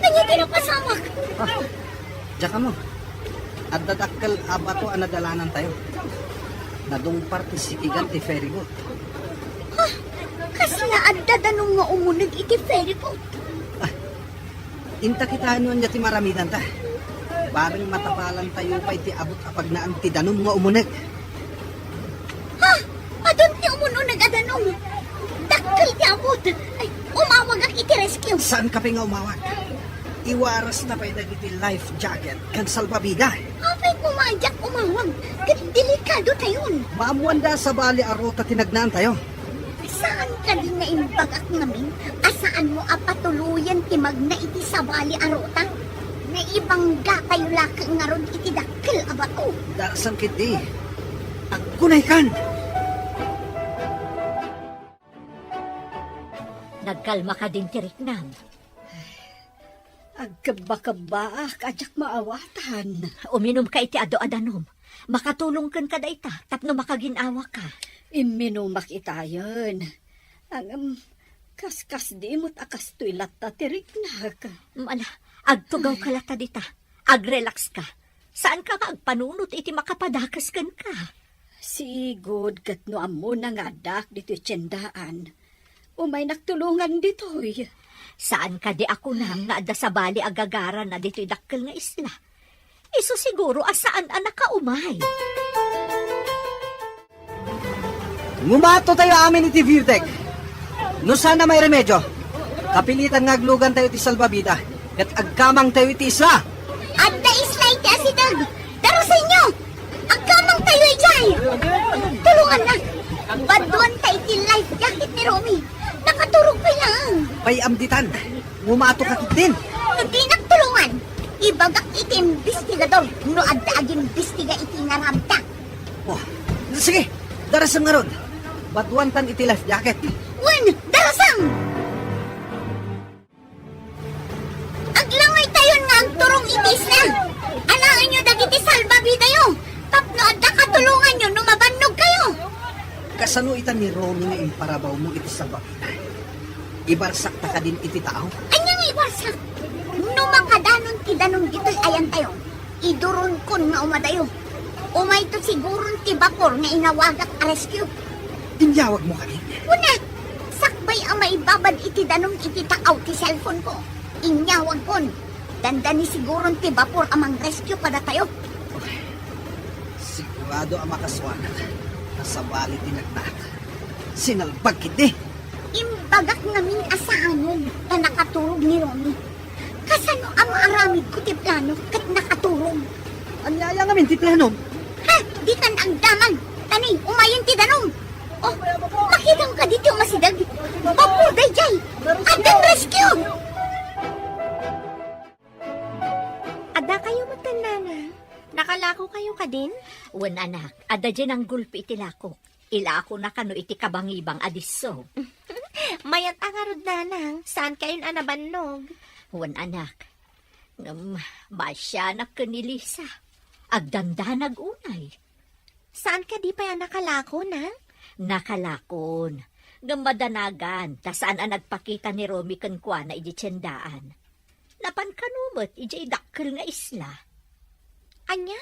Anya tinapasamak? Diyan ka mo. At dadakkel abato ang nadalanan tayo. Nadung partisikigan ti ferry boat. Kasla adda danong nga umunag iti ferry boat. Inta kita ano niya ti maramidan ta. Parang matapalan tayo pa iti abot apag na ang tidanon nga umunag. Adon ti umununag adanong. Dakkel ti abot. Ay, umawag ak iti rescue. Saan ka pa nga umawag? Iwaras na pa iti life jacket kan salbabida. Apay pumadyak umawag. Kat delikado tayon. Maamuan da sa bali arota tinagnaan tayo. Saan ka din na imbagak namin? Asaan mo apatuluyan ti magna iti sabali arota? Na ibangga tayo lakang nga ron iti dakkel abato. Darasan kiti. Agkunay kan. Nagkalma ka din tirik nam. Agkaba-kaba ajak maawatan. Uminom ka iti ado-adanom. Makatulong kan ka da ita, tapno makaginawa ka. Iminumak itayon. Ang kaskas di mo't akastoy lata tiriknak. Mala, agtugaw ka lata dita. Agrelax ka. Saan ka agpanunot iti makapadakas kan ka? Sigod kat no amo na nga dak dito tiyendaan. Umay nagtulungan ditoy. Saan ka di ako nang nga adda sa bali agagara na dito'y dakkel nga isla? Iso siguro asaan anak ka umay. Ngumato tayo amin iti Virdec. No sana may remedyo. Kapilitan nga aglugan tayo ti salbabida. Kat agkamang tayo iti isla. Adda isla iti asidag. Daro sa inyo. Agkamang tayo ijay. Tulungan na. Baduan tayo iti life jacket ni Romy. Nakaturog pa lang. Payamditan. Ngumato ka din. Hindi nagtulungan. Ibagak iti investigador. No adda aging investiga iti naramta. Oh, sige. Darasam nga ron. Badwantan iti life jacket. Wen, darasang! Aglangay tayo nga ang turong itis na. Alangin nyo dagiti salbabida yo. Tapno adda katulungan nyo numabannog kayo. Kasano itan ni Romy nga imparabaw mo iti salbabida. Ibarsak ta ka din iti tao. Anyang iwasak. No makadanon ti danon dito'y ayan tayo. Iduron kon nga umadayo. Umay to sigurong ti bakor nga inawagak a rescue. Inyawag mo ka din. Una, sakbay ang maibabad iti danon iti takaw ti cellphone ko. Inyawag kon. Dandani sigurong ti bakor amang rescue pada tayo. Sigurado ang makaswanan. Nasabali tinagnak. Sinalbag kiti. Imbagak namin asaanon na nakaturog ni Romy. Kasano ang maaramid ko ti plano kat nakaturog. Anyaya nga min ti planom. Ha! Di kan ang daman. Tani, umayon ti danom. Oh, makitang ka dito masidag. Bapur dayjay. Adang rescue. Ada kayo matanana. Nakalako kayo ka din? Wen anak, ada dyan ang gulpi iti lako. Ila ako na kano iti kabangibang adiso. Mayat ang arod nanang. Saan kayo anabannog? Wen anak, masya na kanilisa. Agdandanag unay. Saan ka di pa yan nakalako na? Nakalakon. Gamadanagan, tasaan ang nagpakita ni Romy kankwa na iji tiyandaan. Napan kanumot, iji dakkel nga isla. Anya?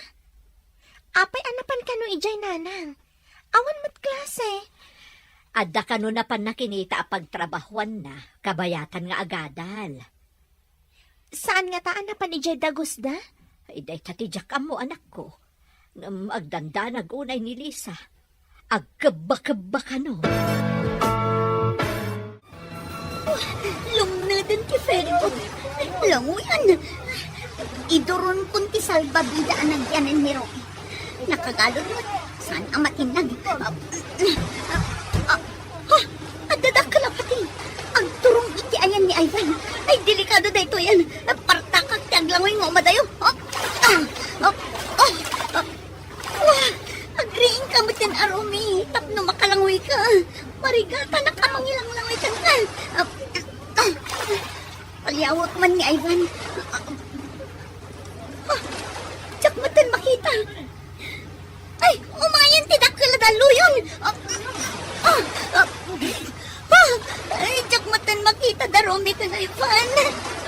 Apay anapan ka no ijay nanang. Awan mat klase. Adda kano napan nakinita a pagtrabahuan na, kabayatan nga agadal. Saan nga taan napan ijay dagos da? Iday tatijak mo anak ko. Agdandanag unay ni Lisa. Agkaba-kaba ka no. Lumnadan ti Feribot. Languyan. Iduron kun ti salbabida ang nagyanan ni Romy. Nakagalod mo. Saan ang matinag? Adadak ka lang pati. Ang turong iti ayan ni Ivan. Ay, delikado da ito yan. Partakak ti aglangoy nga umadayo. Agriing ka mo tin Romy. Tapno makalangoy ka. Marigata na ka mangilang-langoy ka na. Palyawak man ni Ivan. Tsak matan makita. Ay, umayan ti dakkaladalo yun. Ay, tsak matan makita da Romy ka na Ivan.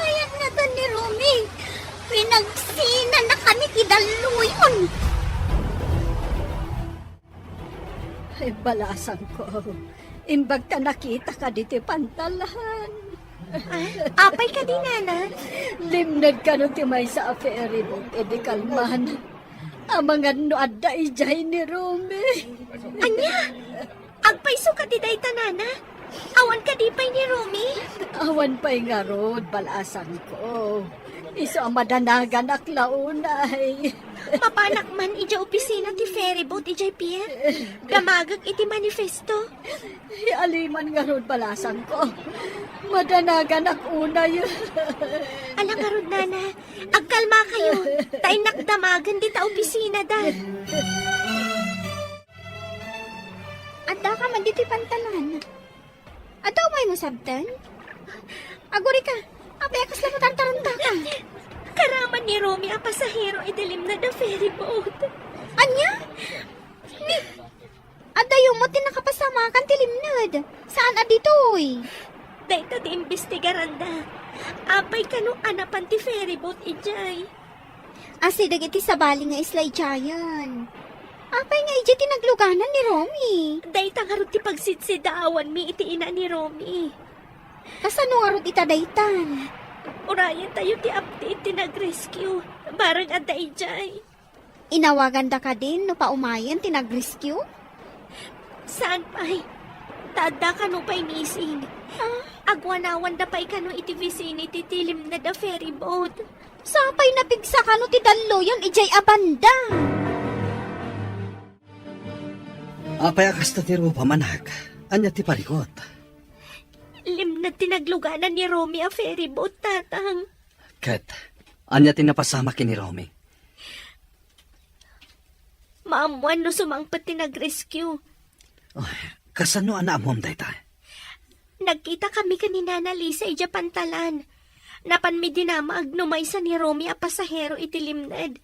Ayan na ta ni Romy. Pinagsina na kami ti dalo yun. Ay, balasan ko. Imbag ta nakita ka dito pantalahan. Apay ka din nana. Limnad ka no timay sa aferi mo. Edi kalman. Ang mga no adda ijay ni Romy. Anya? Agpaiso ka di day tanana. Awan ka di pay ni Romy. Awan pa'y nga rod, balasan ko. Iso ang madanagan ak launay. Papanak man ija opisina ti ferryboat ijay pier. Gamagag iti manifesto. Aliman nga rod, balasan ko. Madanagan ak unay. Alang karod nana, agkalma kayo. Tay nakdamagan di ta opisina da. Adda ka man dito pantalan. Adda umay mo sabtan? Aguri ka. Apay akas lang taranta ka. Karaman ni Romy ang pasahero idilim na the ferryboat. Anya? Adda yung mo tinakapasama kan tilimnad. Saan aditoy? Dahita di imbestigaran da. Apay kanu anapan ti ferryboat ijay. Asi dagiti sabali nga islay jayan. Apay nga iti tinagluganan ni Romy. Dahita nga ron ti pagsidsidaawan mi iti ina ni Romy. Kasano nga ron itadaytan? Urayan tayo ti update ti nag-rescue. Barang adda ijay. Inawagan da ka din no paumayan tinag-rescue? Saan pa'y? Tada ka no pa'y missing. Agwanawan da pa ikano iti vicinity tilim na da ferry boat. Sapay na bigsa ka no ti dalloyon ijay abanda. Apay akas ta ti rupa manag. Anya ti parikot. Lim na tinagluganan ni Romy a ferry boat, tatang. Ket, anya ti napasama ki ni Romy. Maamuan no sumangpat tinag-rescue. Kasano ana amom dayta? Nagkita kami kanina na Lisa ija pantalan. Napan mi dinama agnumay sa ni Romy a pasahero iti limned.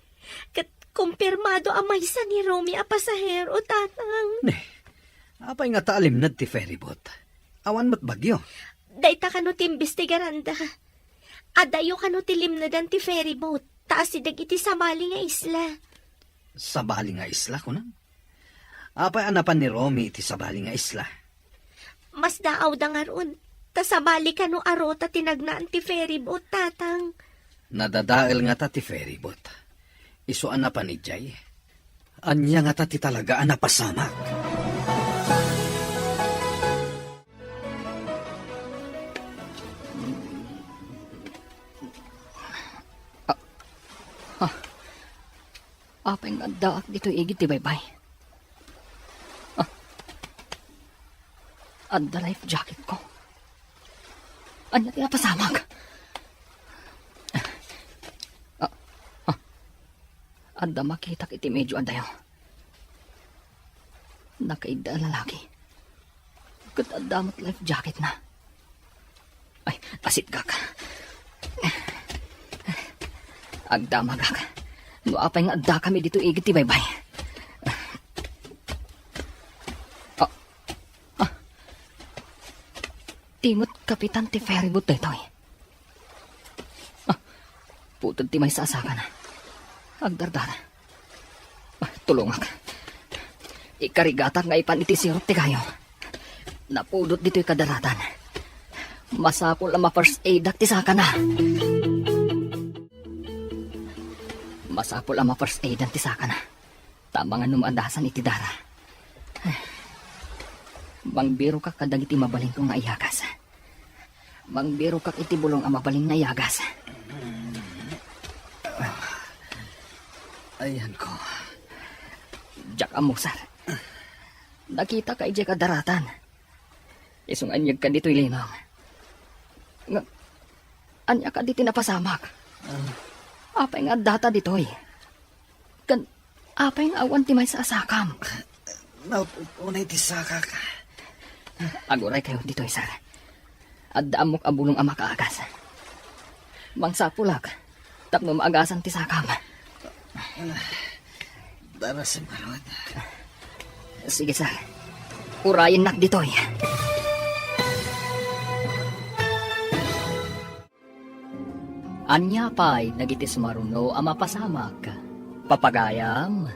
Kat kumpirmado amay sa ni Romy a pasahero, tatang. Apay nga taalim na ti ferryboat. Awan mo't bagyo. Dayta kano ti imbestigaranda. Adayo kano ti limnedan ti ferryboat. Taas sidag iti samali nga isla. Sabali nga isla ko na. Apay anapan ni Romy iti sabali nga isla. Mas daaw da nga ron. Tasabali kano arota tinagnaan ti ferryboat, tatang. Nadadael nga ta ti ferryboat. Iso anapan ni Jay. Anya nga ta ti talaga anapasamak. Apay nga daak dito igit ti baybay. Adda life jacket ko. Anya ti napasamag. Adda makita iti medyo adayo. Nakaida lalaki. Kat adda mat life jacket na. Ay, asit gak. Agda magak. No apay nga adda kami dito igit ti baybay. Timot kapitan ti ferryboat dito eh. Putod ti may sasaka na. Agdardar. Tulungak. Ikarigatak nga ipan iti sirop ti kayo. Napudot dito'y kadaratan. Masapol ang ma-first aid at ti saka na. Masapol ang ma-first aid at ti saka na. Tama nga numaandasan iti dara. Mangbiro ka kadag iti mabaling kong nga iyagas. Mangbiro ka iti bulong ang mabaling nga iyagas. Ayan ko. Jack amusar. Nakita ka ije kadaratan. Isong anyag ka dito'y linong. Anya ka diti napasamak. Apay nga data dito'y. Apay nga awan ti may sa asakam. Unay ti saka ka. Aguray kayo dito'y sir. Adda amok abulong ang makaagas. Mangsapulak. Tapno maagasan ti sakam. Dara sa marod. Sige sir. Urayin nak dito'y. Anya pa'y nagitis maruno ang mapasamak. Papagayam,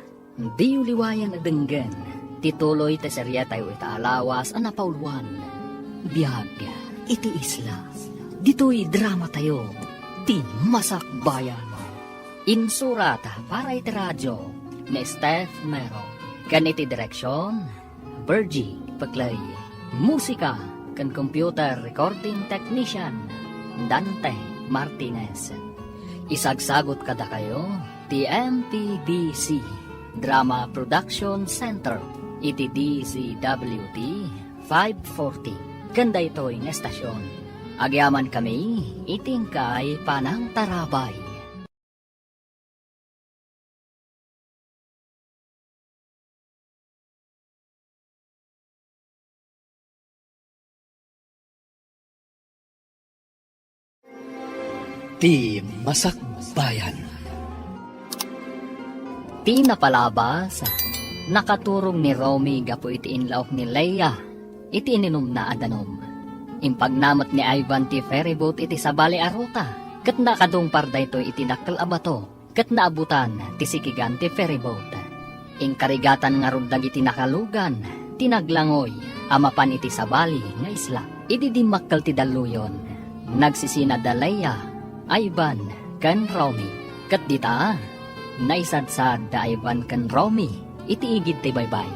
di uliwayan na denggen. Tituloy te serya tayo itaalawas ang napauluan. Biyag, iti isla. Dito'y drama tayo. Ti masakbayan. Insurat para iti radyo ni Steph Mero. Ganiti direksyon, Virgie Paglay. Musika kan computer recording technician, Dante Martinez. Isagsagot kada kayo, TMPBC Drama Production Center, iti DCWT 540. Ganda ito'y ng estasyon. Agyaman kami, itingkay panang tarabay. Ti Masakbayan. Ti napalabas, nakaturong ni Romy gapo iti inlaok ni Leia, iti ininom na adanom. Impagnamat ni Ivan ti ferryboat iti sabali arota, kat nakadong parda ito iti dakkel abato, kat naabutan ti sikigan ti ferryboat. Inkarigatan nga rundag iti nakalugan, tinaglangoy, amapan iti sabali nga isla. Ididimakkel ti daluyon, nagsisina da Leia, Ivan kan Romy, kat dita, naisadsad da Ivan kan Romy, iti igid ti baybay.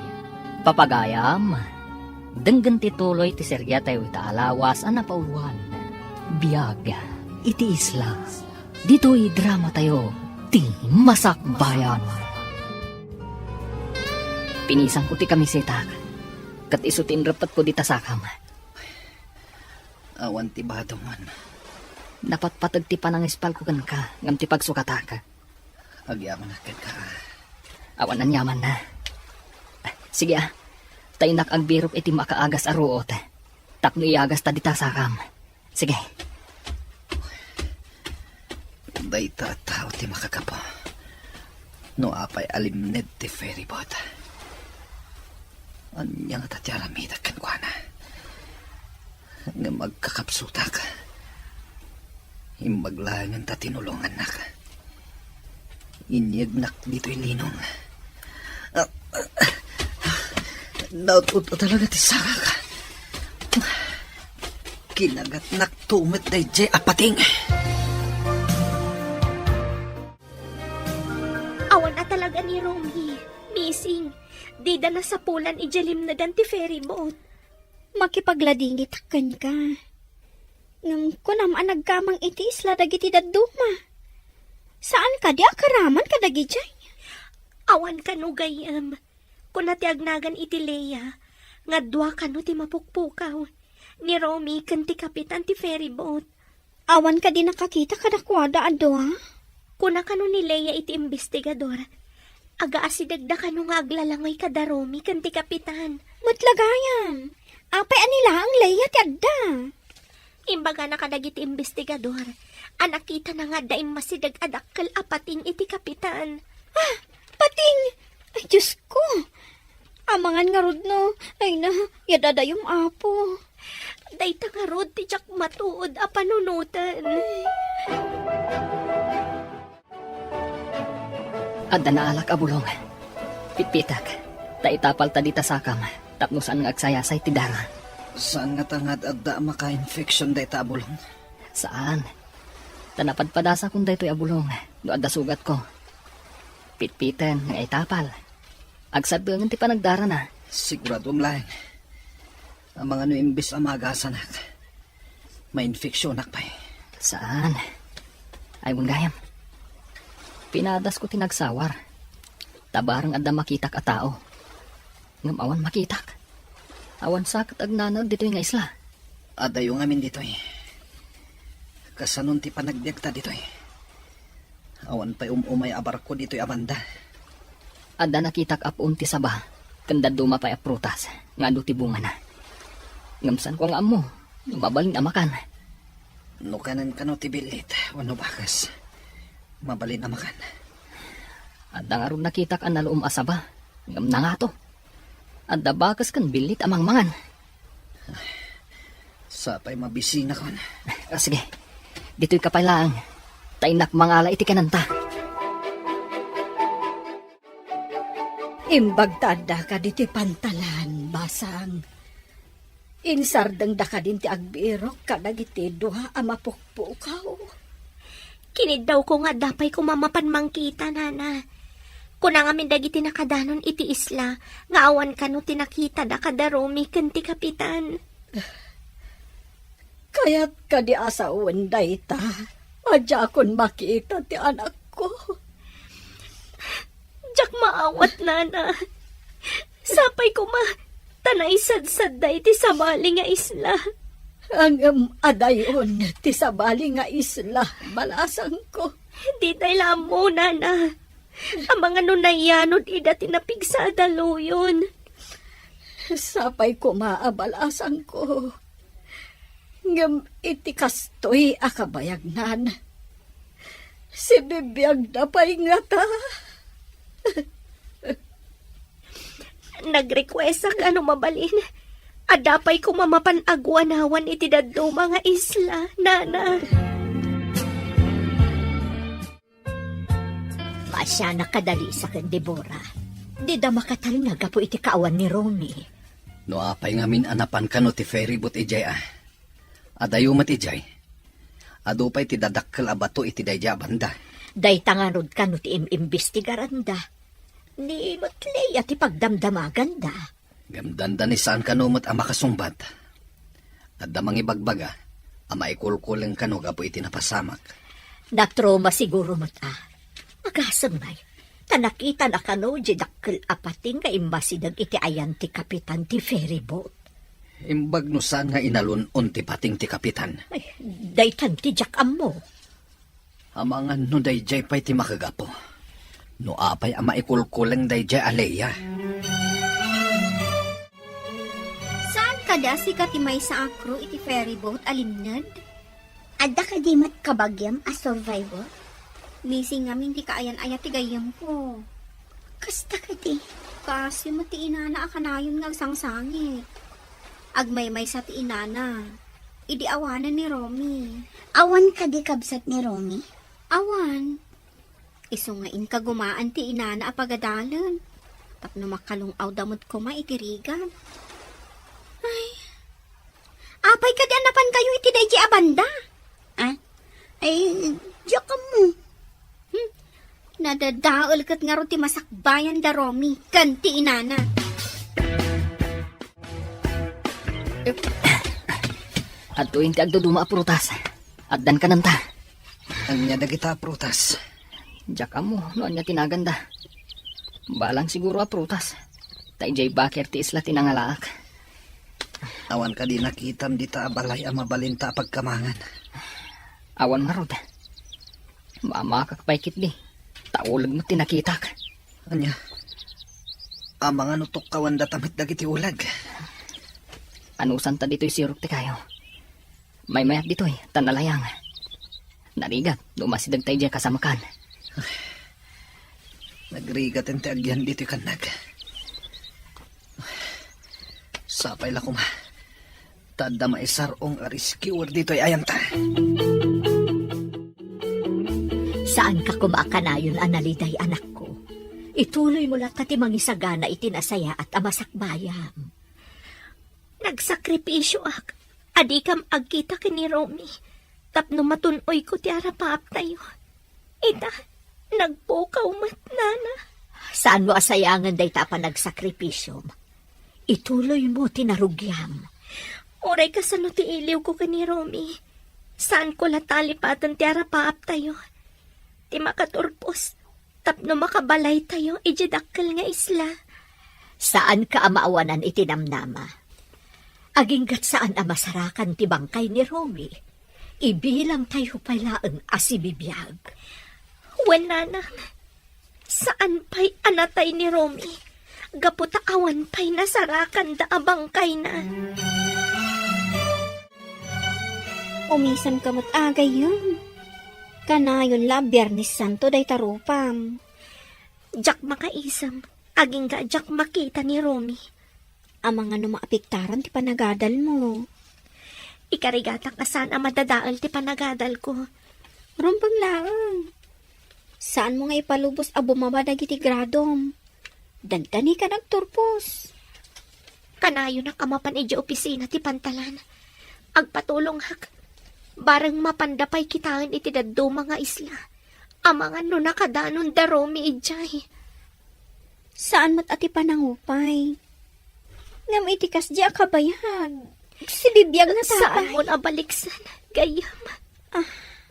Papagayam, Denggan ti tuloy ti serya tayo itaalawas ang napauluan. Biyag, iti isla. Dito'y drama tayo, ti Masakbayan. Pinisang ko ti kamiseta. Kat isutin rapat ko di tasakam. Awan ti badongan. Napatpatag ti panangispal ko kan ka, ngam ti pagsukataka. Agyaman akit ka. Awan ang yaman na. Sige tainak ang birok iti makaagas a ruot. Tapno iagas ta di tasakam. Sige. Dayta tao ti makakapo. No apay alimned ti ferryboat. Anya nga ti aramida kan kwa na. Nga magkakapsutak. Imbaglangan ta tinulungan nak. Inyagnak dito'y linong. Naututo talaga ti saka. Kinagat naktumit day jay apating. Awan na talaga ni Romy. Missing. Di da na sa pulan ijalim na dan ti ferry boat. Makipagladingit kan ka. Ngam ko naman nagkamang iti isla dagiti daduma. Saan ka di akaraman ka dagi jay? Awan ka no gayam. Kung natiagnagan iti Leia, nga dua ka no ti mapukpukaw. Ni Romy kan ti kapitan ti ferry boat. Awan ka di nakakita kadakwada ado ha? Kuna ka no ni Leia iti investigador. Aga asidagda ka no nga aglalangoy ka da Romy kan ti kapitan. Matlagayan. Apay anila ang Leia ti adda. Imbaga na kadagiti investigador. Anakita na nga daim masidag adakkel apating iti kapitan. Pating! Ay, Diyos ko! Amangan nga rod no. Ay na, yadada yung apo. Dayta nga rod ti jak matuod a panunutan. Adda na alak abulong. Pitpitak. Taitapal ta di tasakam. Tapno saan nga agsayasay ti dara. Saan nga tangad adda maka-infection day tabulong? Saan? Tanapadpadasa kung daytoy abulong. No adda sugat ko. Pitpiten nga itapal. Agsabihan ti panagdara na. Siguradong laing. Ang mga no imbis amagasan ak. May infeksyon ak pa. Saan? Ay gayam. Pinadas ko tinagsawar. Tabarang adda makitak a tao. Ngam awan makitak. Awan sakit agnanaw dito nga isla. Ada yung amin dito Kasanon ti panagbiagta dito Awan pa'y umay abarko dito'y abanda. Adda nakitak apun ti saba. Kanda duma pa'y aprutas. Nga do ti bunga na. Ngamsan ko nga amo. Mabalin amakan. No kanan ka no ti bilit. Wano bakas. Mabalin amakan. Adda nga ron nakitak ang naluom asaba. Ngam na nga to. Adda bakas kan bilit amang mangan. Sapay mabisina kon. Sige. Dito'y kapailaang. Tainak mangala iti kananta. Imbagtada ka diti pantalan, basang. Insardeng da ka din ti agbirok kadagiti duha amapukpukaw. Kinid daw ko nga dapay kumamapan mangkita, nana. Kuna nga min dagiti nakadanon iti isla, nga awan ka no tinakita da kada Romy kan ti kapitan. Kaya't ka di asawan dayta. Adya akon makita ti anak ko. Jak maawat, nana. Sapay ko tanay sad-sad da iti sabali nga isla. Ang adayon ti sabali nga isla, balasang ko. Di tayo lamo, nana. Ang mga nunayanod ida tinapig sa daluyon. Sapay ko maabalasang ko. Ngam iti kastoy akabayagnan. Si bibiyag na pa'y nga ta. Nag-request ka ano mabalin. Adapay ko mamapanagwanawan iti daddo mga isla, nana. Masya nakadali sa kan Deborah. Di da makatalinaga po iti kaawan ni Romy. No apay ngamin anapan ka no ti ferryboat ijay Adayo matijay. Adupay ti dadakkel abato iti dayja banda. Day tangarod ka no ti imbestigaranda. Ni Matleya ti pagdamdamagan da. Gamdandan ni saan kanumot ang makasumbat. At damang ibagbaga, ang maikulkulang kanog apo itinapasamak. Natroma siguro mata. Magasamay. Tanakita na kano di dakkel apating ka imbasidag iti ayan ti kapitan ti ferry boat. Imbag no saan nga inalun ti pating ti kapitan. Ay, daytan ti jakam mo. Amangan no dayjay pa'y ti makagapo. No apay ang maikulkulang dayjay aleya. Saan kada si Katimay sa akro iti ferry boat alimnad? Adda ka di mat kabagyam a survivor? Missing ngamin ti kaayan-ayat ti gayam ko. Kasta ka di. Kasi mati inana akanayon nga sangsangit. Agmay-may sa ti inana. Idi awanan ni Romy. Awan ka di kabsat ni Romy? Awan. Isungain ka gumaan ti inana apagadalan. Tapno makalungaw damot ko maitirigan. Ay. Apay ka di anapan kayo iti dayji abanda. Ah? Ay, diyak ka mo. Nadadaol kat nga ro ti masakbayan da Romy. Kanti inana. At tuwing ti agduduma a prutas. At dan ka nanta. Ang niya dagita prutas. Diyak mo, noon niya tinaganda. Balang siguro a prutas. Tayo bakir ti isla tinangalaak. Awan ka di nakitam di ta balay ang mabalinta pagkamangan. Awan marod. Mama kakpaikit di. Taulag mo tinakitak. Anya, ang mga nutok kawan datamit dagiti ulag. Anusan ta dito'y sirok ti kayo. May mayat dito'y tanalayang. Narigat, lumasidag tayo dyan kasamakan. Nagrigat ang tiagyan dito'y kanag. Sapay la kuma. Tada maisarong a rescuer dito'y ayanta. Saan ka kumakanayon, analiday anak ko? Ituloy mo lang kati mangisagana itinasaya at amasakbayam. Nagsakripisyo ak. Adi kam agkita kini Romy. Tapno matunoy ko ti arapaap tayo. Ita, nagpukaw mat nana. Saan mo asayangan day ta pa nagsakripisyo? Ituloy mo tinarugyam. Oray ka sa no ti iliw ko kini Romy. Saan ko latalipatan ti arapaap tayo? Ti makaturpos. Tapno makabalay tayo ijidakkel nga isla. Saan ka amaawanan itinamnama? Aginggat saan amasarakan ti bangkay ni Romy? Ibilang tayo palaang asibibiyag. Wen nana, saan pa'y anatay ni Romy? Gaputa awan pa'y nasarakan da abangkay na. Umisan kamot agay yun. Kanayon la Biyernes Santo day tarupam. Jak makaisam, aging ga jak makita ni Romy. Ang mga numaapiktaran ti panagadal mo. Ikarigatang asan ang madadaal ti panagadal ko. Rumpang lang. Saan mo nga ipalubos a bumaba dagiti gradom? Dantani ka nagturpos. Kanayo na kamapan iji opisina ti pantalan. Agpatulong hak. Barang mapandapay kitaan iti daddo mga isla. Amangan no nakadanon da Romy ijay. Saan mat ati panangupay? Ngam itikas di akabayag. Sibibiyag na tayo. Saan mo nabaliksan? Gayam.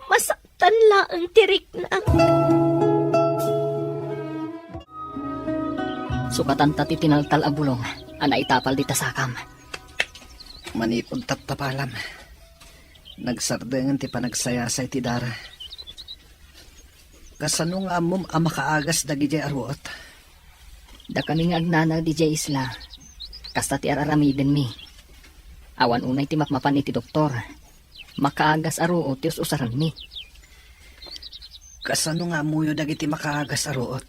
Masaktan laang tirik na. Sukatan ta ti tinaltal a bulong. Ana itapal di tasakam. Manipod taptapalam. Nagsardengan ti panagsayasay ti dara. Kasano nga amom ang makaagas dagiti arwot. Da kami nga agnana di jay isla. Kasta ti araramiden mi. Awan unay ti mapmapan iti doktor. Makaagas aruot ti usaran mi. Kasano nga muyo dagiti makaagas arwot.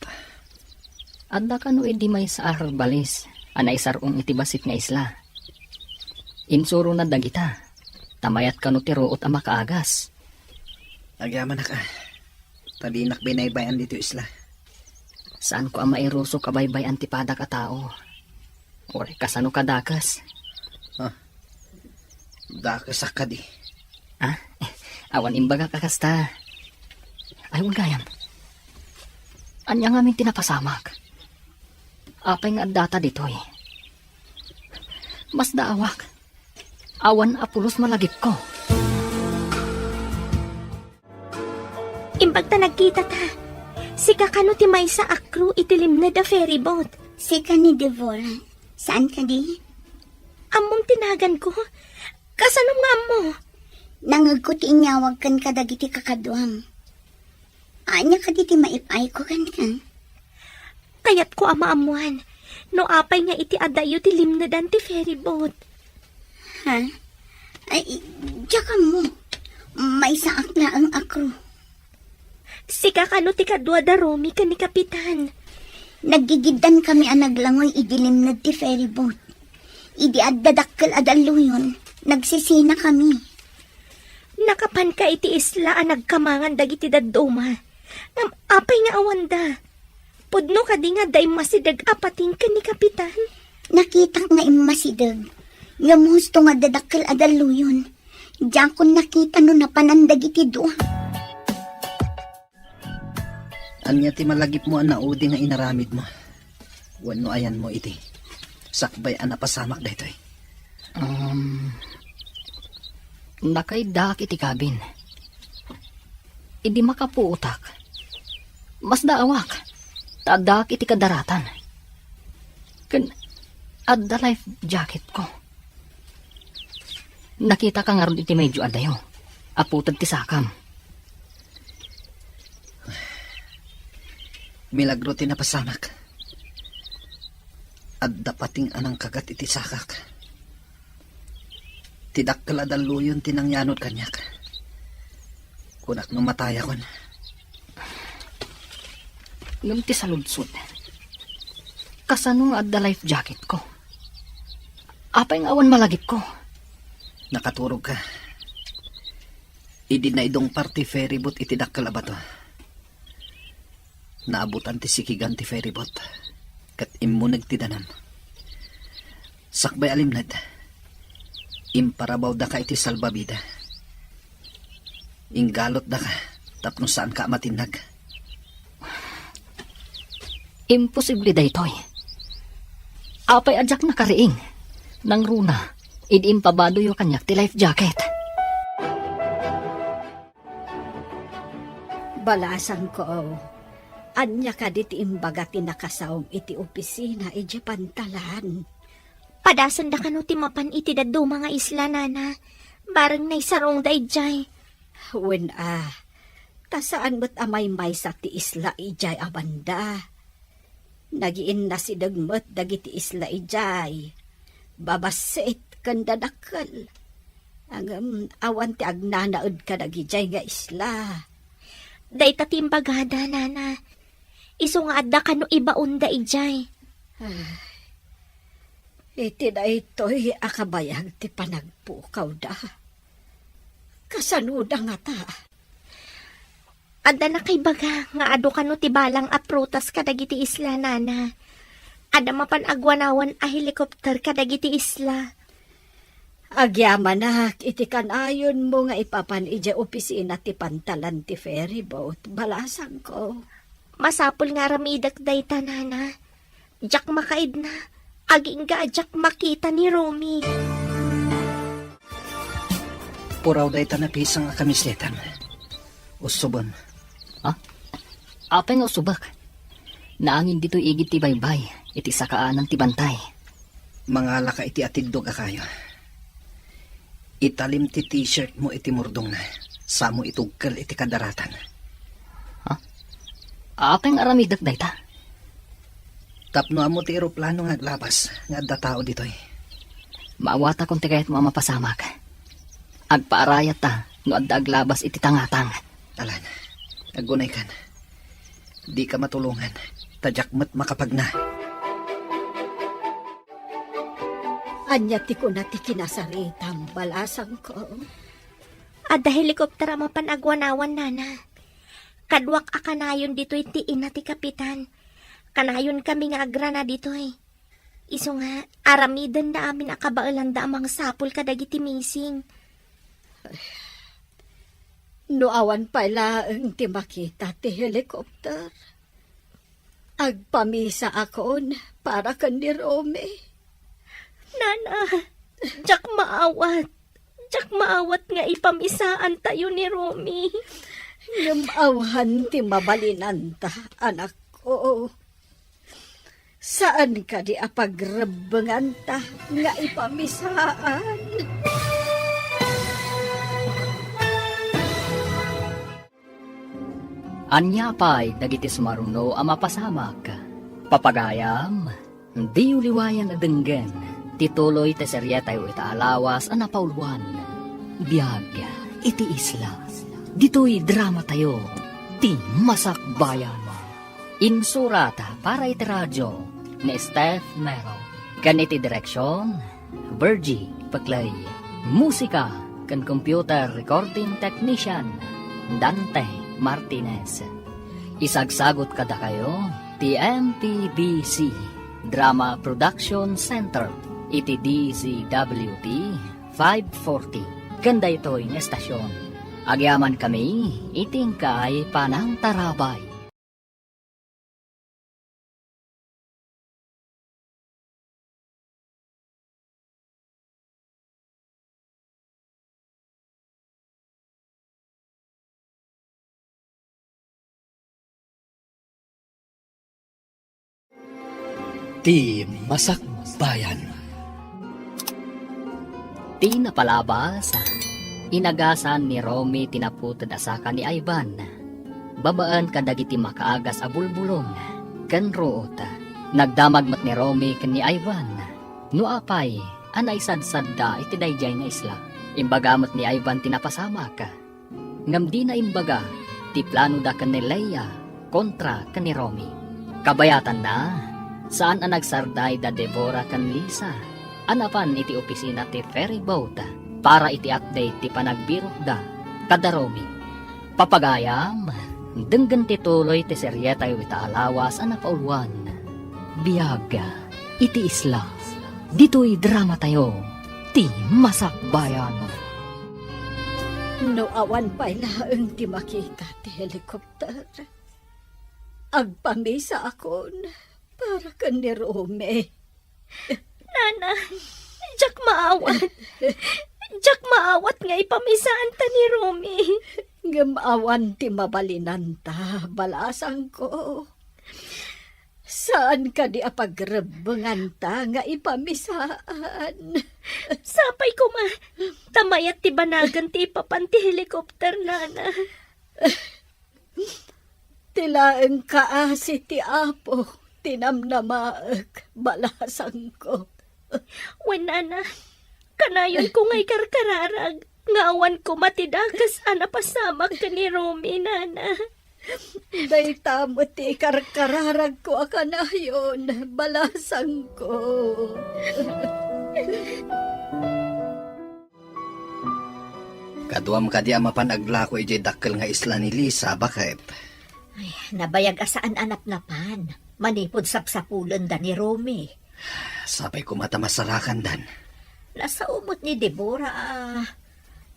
Adda kano edi may sa arbalis. Anay sarong iti basit nga isla. Insuro na dagita. Tamayat kano ti ruot ang makaagas. Agyaman na ka. Tadinak binaybayan dito isla. Saan ko ang mairuso kabaybay antipada ka tao? Ore kasano kadakas? Dakasak ka di. Awan imbaga kakasta. Ay, gayam. Anya nga min tinapasamak. Apay nga data dito eh. Mas daawak. Awan apulos malagip ko. Imbag ta nagkita ta. Sika kano ti may sa akru itilim na da ferry boat. Sika ni Devora, saan ka di? Among tinagan ko. Kasanong nga mo? Nangagkuti inyawag kan kadagiti kakadwam. Anya ka di ti maipay ko kan ka. Kayat ko amaamuan. No apay nga iti adayo ti limnadan ti ferry boat. Ha? Ay, tsaka mo. May saak na ang akro. Sika kano ti kadwa da Romy ka ni Kapitan. Nagigidan kami ang naglangoy idilim na ti ferry boat. Idi addadakkel adaluyon. Nagsisina kami. Nakapan ka iti isla ang nagkamangan dagiti daduma. Apay nga awanda. Pudno ka di nga day masidag apating ka ni Kapitan. Nakita nga imasidag. Yung husto nga dadakkel adaluyon. Diyan ko nakita no napanandag iti doon. Anya ti malagip mo ang naudi nga inaramid mo. Wano ayan mo iti. Sakbay ang napasamak daytoy. Nakaidak iti kabin. Idi makapuutak. Mas daawak. Tadak iti kadaratan. Adda life jacket ko. Nakita ka nga ron iti medyo adayo. Aputad ti sakam. Milagro ti napasamak. At dapating anang kagat iti sakak. Tidak kaladaluyon tinangyanod kanyak. Kunak no mataya kon. Ngam ti saludsod. Kasano nga adda life jacket ko? Apay nga awan malagip ko. Nakaturog ka. Idi na idong party ferryboat iti dakkal abato. Naabutan ti sikigan ti ferryboat. Kat immunag ti danam. Sakbay alimnad. Imparabaw da ka iti salbabida. Inggalot da ka. Tapno saan ka matinag. Imposible daytoy. Apay adyak na kariing. Nang runa, idimpabado yung kanyak ti life jacket. Balasan ko. Anya ka di ti imbaga ti nakasawom iti opisina iti pantalan. Padasan da kano ti mapan iti daddo mga isla nana. Barang naisarong da ijay. Wen tasaan mo't amay may sa ti isla ijay abanda. Nagiin na si dagmat dagiti isla ijay. Babasit kandadakal. Ang awan ti agnanaod ka dagijay nga isla. Day tatimbagada nana. Iso nga adda kano ibaon da ijay. Iti na ito'y akabayag ti panagpukaw da. Kasanuda nga ta. Adda na kay baga nga ado kano ti balang aprutas kadagiti isla nana. Adda mapan agwanawan a helikopter kadagiti isla. Agyaman na, iti kanayon mo nga ipapan ija opisina ti pantalan ti ferry boat. Balasan ko. Masapul nga ramidak day tanana. Jak makaid na. Aging ga jak makita ni Romy. Puraw day tanapisang kamisletan. Usubon. Apay nga usubak. Naangin dito igit ti baybay. Iti sakaanan ti bantay. Mangala ka iti atiddo ka kayo. Italim ti t-shirt mo iti murdong na. Samo itugkal iti kadaratan. Apay nga aramidak dayta. Tapno amo ti eroplano nga aglabas. Nga adda tao ditoy. Maawata kung tikayat mo mapasamak. Agpaarayat ta. No adda aglabas iti tangatang. Alan, agunay kan. Di ka matulungan. Tadyak makapag na. Anya ti ko na ti kinasaritam. Balasan ko. Adda helikopter mapan agwanawan nana. Kadwak akanayon dito'y tiin na ti Kapitan. Kanayon kami nga agrana dito'y. Iso nga, aramidan na amin akabailan da amang sapul kadagiti missing. Noawan pala ang ti makita ti helikopter. Agpamisa akon para kan ni Romy. Nana, jak maawat. Jak maawat nga ipamisaan tayo ni Romy. Ngamawahan ti mabalinanta, anak ko. Saan ka di apagrabanganta nga ipamisaan? Anya pa'y dagitis maruno ang mapasamak. Papagayam, di uliwayan adenggen. Tituloy te seryeta yu itaalawas ang napauluan. Biyag, iti isla. Dito'y drama tayo. Ti masakbayan. Insurata para iti radyo ni Steph Mero. Kan iti direksyon, Virgie Paklay. Musika kan computer recording technician, Dante Martinez. Isagsagot kada kayo, ti MPBC Drama Production Center, iti DZWT 540. Ganda ito'y estasyon. Agyaman kami, itingkay panang tarabay. Ti Masakbayan. Ti napalabas, inagasan ni Romy tinaputad asaka ni Ivan. Babaan kadagiti makaagas a bulbulong, ken root. Nagdamag mat ni Romy ken ni Ivan. Nuapay, anay sadsadda iti dayjay nga isla. Imbagamat ni Ivan tinapasamak. Ngam di na imbaga, ti plano da ken ni Leia kontra ken ni Romy. Kabayatan na, saan ang nagsarday da Deborah kan Lisa? Anapan iti opisina ti ferry boat para iti update ti panagbirok da kada Romy. Papagayam, denggan ti tuloy ti seryeta yu itaalawas ang napauluan. Biyaga, iti isla. Dito'y drama tayo. Ti masakbayan. No awan pa'y laang ti makita ti helikopter. Agpamisa akon para ka ni Rome. Nana, jak maawat. Jak maawat nga ipamisaan ta ni Romy. Ngamawan ti mabalinanta, balasang ko. Saan ka di apagrabanganta nga ipamisaan? Sapay ko ma, tamayat ti banagan ti ipapan ti helikopter, Nana. Tilaeng kaasi ti apo, tinamnamaag, balasang ko. Wen, Nana, kanayon ko nga'y karkararag. Ngawan ko matidakas anapasamak ka ni Romy, Nana. Day tamo ti karkararag ko akanayon, balasang ko. Kaduam ka di mapanagla ko ijay dakkel nga isla ni Lisa, bakit? Nabayag asaan anap-napan. Manipod sapsapulan da ni Romy. Sapay ko mata masarakan dan. Nasa umot ni Deborah,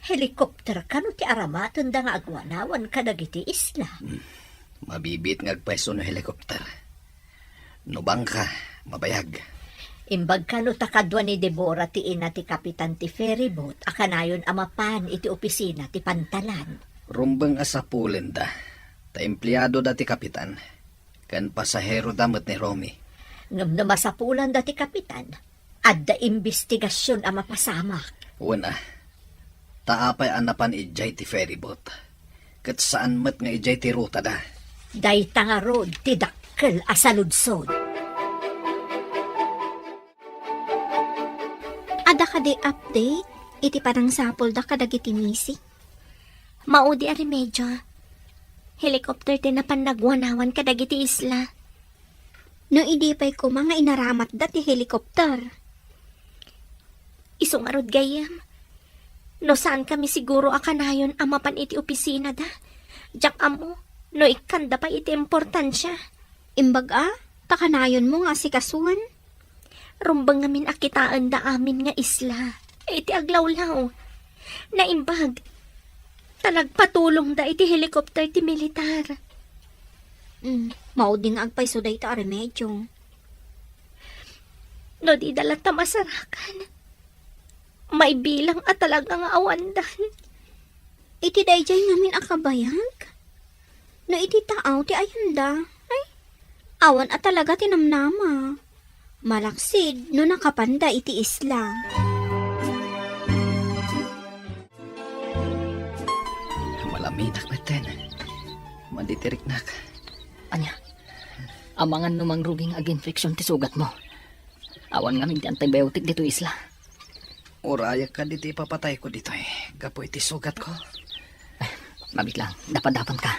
helikopter kano ti aramaton da nga agwanawan kadagiti isla. Mabibit nga agpwesto no helikopter. Nubang ka, mabayag. Imbag kano takadwa ni Deborah ti ina ti kapitan ti ferryboat, akanayon amapan iti opisina ti pantalan. Rumbang asapulen da. Ta empleyado dati kapitan. Kan pasahero damat ni Romy. Ngam na masapulan dati kapitan, adda investigasyon ang mapasamak. Una, taapay anapan ijay ti ferryboat. Kat saan mat nga ijay ti ruta da. Day tanga road ti dakkel asaludsod. Ada ka di update? Iti parang sapol da kadagiti misi. Maudi ari medyo. Helikopter ti napanagwanawan kadagiti isla. No idipay ko mga inaramat da ti helikopter. Isungarod gayam. No saan kami siguro akanayon amapan iti opisina da. Jak amo, no ikanda pa iti importansya. Imbaga, takanayon mo nga si kasuan. Rumbang ngamin akitaan da amin nga isla. Iti aglawlaw. Naimbag. Talagpatulong da iti helikopter ti militar. Mauding agpay so day ta remedyo. No di dala ta masarakan. May bilang at talagang awandan. Iti dayjay ngamin akabayag. No iti taaw ti ayanda. Ay, awan at talaga tinamnama. Malaksid no nakapanda iti isla. Malaminak meten. Manditirik-nak. Anya, amangan numang ruging ag-infeksyon ti sugat mo. Awan nga ti antibiotic dito isla. Urayak ka dito ipapatay ko dito eh. Gapo iti sugat ko. Mabit lang, dapan-dapan ka.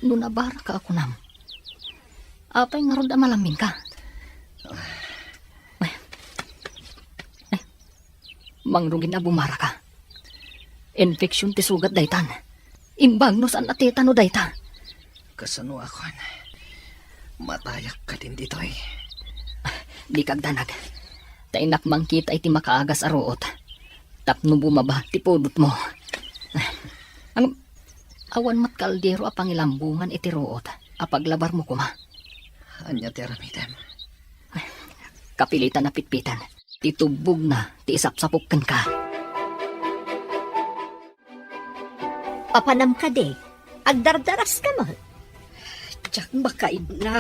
Nunabara ka ako nam. Apay nga ron malamin ka. Mangrugin na bumara ka. Infeksyon ti sugat daytan. Imbag no saan atita no dayta. Kasano ako matayak ka din dito eh. Di kagdanag. Tainak mangkita iti makaagas aruot. Tapno bumaba ti pudot mo. Ang awan mat kaldero apang ilambungan iti ruot. Apaglabar mo kuma. Anya ti aramidem. Kapilitan na pitpitan. Titubog na ti isapsapukan ka. Papanam ka de, agdardaras ka mo. Diyak makaid na.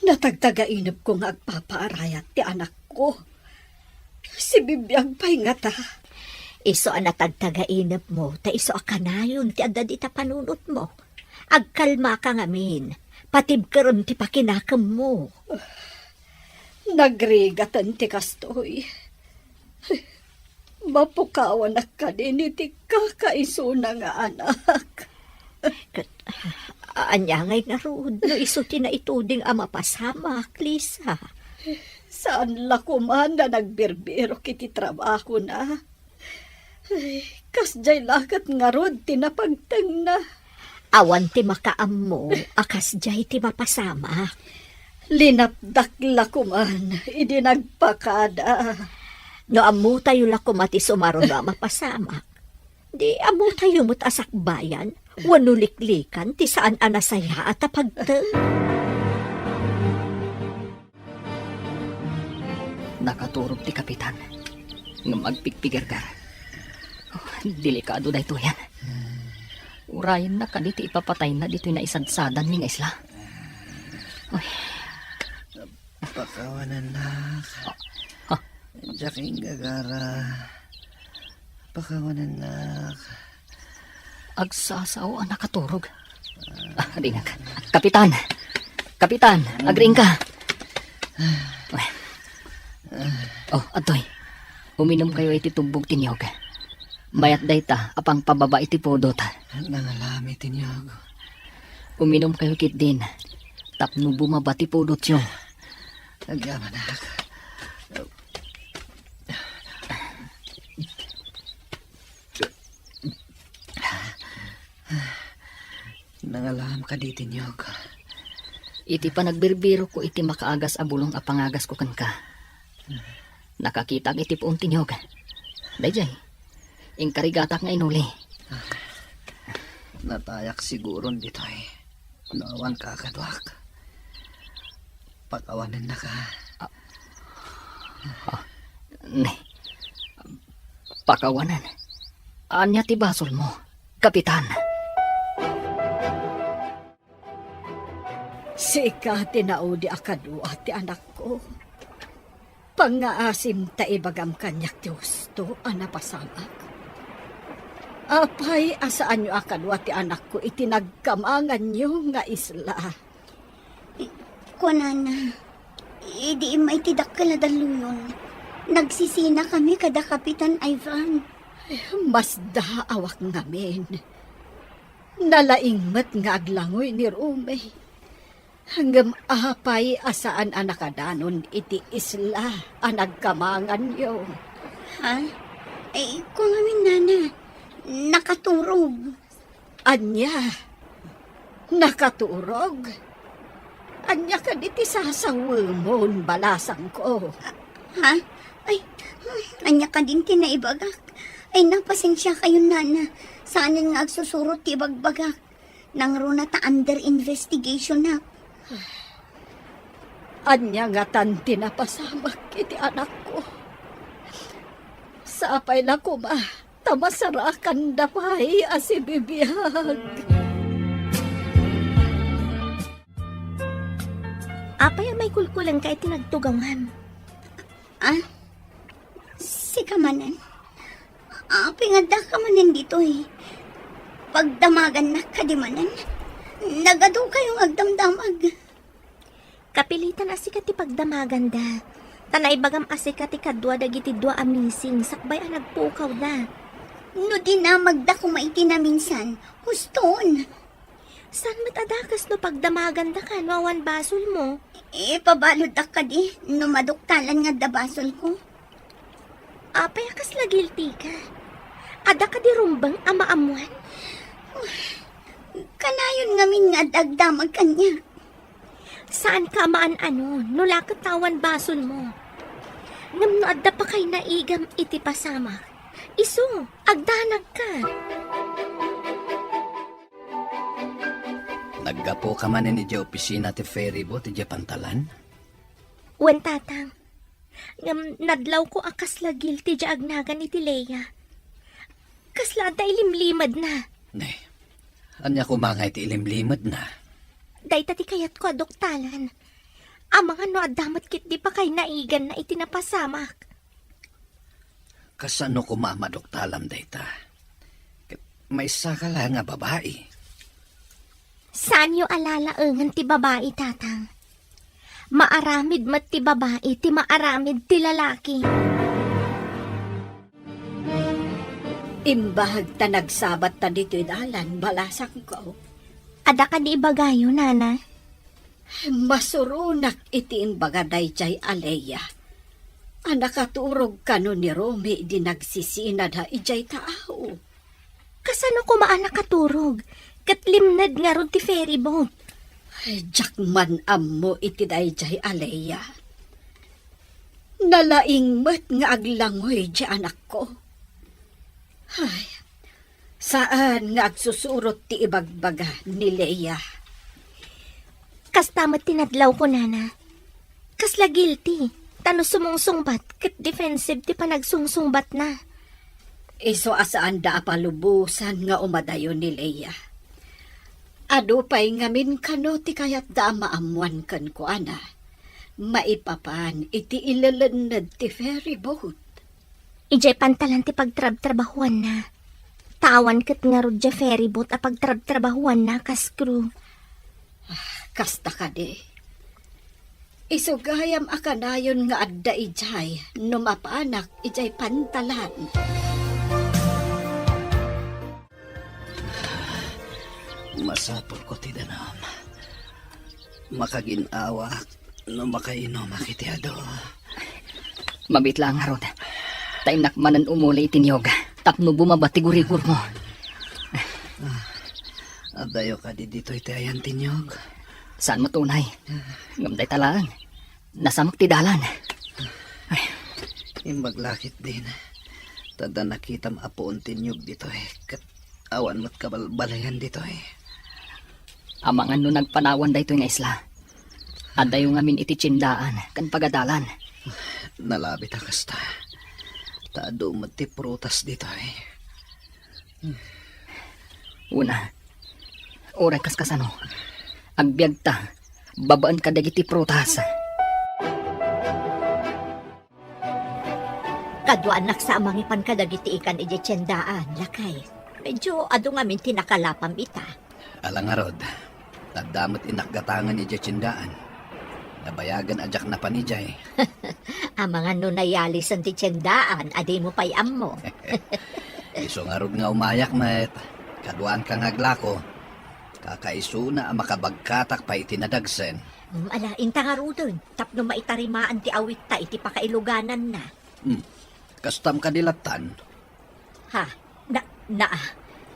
Natagtagainap ko nga agpapaarayat ti anak ko. Si Bibiyang paingata. Iso ang natagtagainap mo, ta iso akanayon ti adda di ta panunot mo. Agkalma ka ngamin, patib ka ron ti pakinakam mo. Nagrigatan ti kastoy. Mapukawan na ka din iti kakaisuna nga anak. Anyangay nga rod, no iso ti na ituding ama pasama, Lisa. Saan la kuman na nagbirbiro kiti trabaho na? Ay, kasjay lakat nga rod tinapagtang na. Awan ti makaam mo, akas jay ti mapasama. Linapdak la kuman, idi nagpakada. No amu tayo la kumati sumaro na mapasama. Di amu tayo mo't asakbayan, wanuliklikan ti saan anasaya at apagtang. Nakaturog ti kapitan. Nga magpigpigar ka. Delikado da ito yan. Urayan na ka dito ipapatay na dito na isadsadan ni nga isla. Uy. Pakawanan nak. Jaking gagara. Pakawanan nak. Agsasaw ang nakaturog. Ringag. Kapitan! Kapitan! Agring ka! Uy. Oh, atoy. Uminom kayo iti tubog tinyog. Mayat dayta apang pababa iti podot. Nangalami tinyog. Uminom kayo kit din. Tapno bumaba ti podot yo. Agyaman nak. Nangalam ka di tinyog. Iti panagbirbiro ko iti makaagas abulong apangagas ko kan ka. Nakakita iti puong tinyog. Dayjay, ingkarigatak nga inuli. Natayak siguro dito eh. Nawan ka kadwak. Pakawanan na ka. Ne, pakawanan. Anya ti basol mo, kapitan. Sika tinaudi akadwa ti anak ko. Pangaasim ta ibagam kanyak ti husto anapasamak. Apay asaan nyo akadwa ti anak ko itinagkamangan nyo nga isla. Kunana, idi maitidak ka na daluyon. Nagsisina kami kada Kapitan Ivan. Mas daawak ngamin. Nalaingmat nga aglangoy ni Rumey. Hanggang apay asaan anakadanon iti isla anagkamangan yo. Ha? Eh, kung amin nana, nakaturog. Anya, nakaturog. Anya ka diti sasawumon balasang ko. Ha? Ay, anya ka din tinaibagak. Ay, napasensya kayo nana. Saan nga agsusurot ti bagbagak. Nang runa ta under investigation na. Anya nga tanti na pasamak iti anak ko. Sapay na ko ma, tamasarakan damay asibibiyag. Apay may kulkulang ka iti nagtugawan. Ah? Si kamanan? Pingada ka manan dito eh. Pagdamagan na kadimanan. Nagado kayong agdamdamag. Kapilitan asikat ti pagdamagan da. Tanay bagam asikat ti kadwa dagiti dua amising sakbay ang nagpukaw da. No di na magda kumaiti na minsan. Huston. San matadakas no pagdamagan da ka no awan basol mo? Pabalod ka di. No maduktalan nga dabasol ko. Apay akas la guilty ka. Ada ka di rumbang amaamuan? Kanayon ngamin nga dagdamag kanya. Saan ka maan ano? No lakatawan basol mo. Ngam no adda pa kay naigam iti pasama. Iso, agdanag ka. Naggapo ka man ni opisina ti ferryboat ti pantalan? Wen tatang. Ngam nadlaw ko akas la guilty di agnagan iti Leia. Kasla da ilimlimad na. Ne, anya ko mga iti ilimlimad na. Day tati kayat ko adoktalan. Ang mga no adamat kit di pa kay naigan na itinapasamak. Kasano ko mamadoktalam dayta? May saka lang nga babae. Saan yo alalaangan ti babae, tatang? Maaramid mat ti babae, ti maaramid ti lalaki. Imbahag ta nagsabat ta dito'y dalan, balasak ko. Ada ka di ibagayo, nana? Masurunak iti imbagaday jay aleya. Anakaturog kano ni Romy di nagsisinad ha ijay tao. Kasano ko maanak katurog? Katlimnad nga ron ti ferry boat. Jakman ammo iti dayjay aleya. Nalaing mat nga aglangoy di anak ko. Ay, saan nga agsusurot ti ibagbaga ni Leia? Kastamat tinadlaw ko, nana. Kasla guilty. Tano sumungsungbat, kat defensive ti panagsungsungbat na. Iso asaan da apalubusan nga umadayo ni Leia. Ado pa'y ngamin kano ti kayat da maamuan kan ko, ana. Maipapan iti ilalanad ti ferry boat. Ijay pantalan ti pagtrab-trabahuan na. Tawan kat nga ron ja ferry boat a pagtrab-trabahuan na kas crew. Kasta ka di. Isugayam akanayon nga adda ijay, numapanak ijay pantalan. Masapol ko ti danam. Makaginawa no makainom akitiado. Mabit lang nga rod. Tainak manan umuli itinyog. Tapno bumabati gurigur mo. Adayo ka di dito iti ayan tinyog. Saan mo tunay? Ngamday talaan. Nasamok ti dalan. Imbaglakit din. Tada nakitam apoon tinyog dito eh. Kat awan mo't kabalbalayan dito eh. Amangan no nagpanawan da ito nga isla. Adayo ngamin iti tsindaan kan pagadalan. Nalabit akasta. Taado mo't ti prutas dito eh. Una, oray kas kasano. Agbyag ta, babaan ka dagiti prutas. Kadwaan naksamangipan ka dagiti ikan iti tiyendaan, lakay. Medyo ado ngamin tinakalapam ita. Alangarod, tadamot inakgatangan ni Jacindaan. Nabayagan ajak na panijay. Ang mga nunayalis ang ti tiyendaan, adi mo payam mo. Iso nga rod nga umayak met. Kaduan kang aglako. Kakaiso na ang makabagkatak pa itinadagsen. Ala, inta nga rudon. Tapno maitarimaan ti awit ta iti pakailuganan na. Kastam kadilatan. Ha?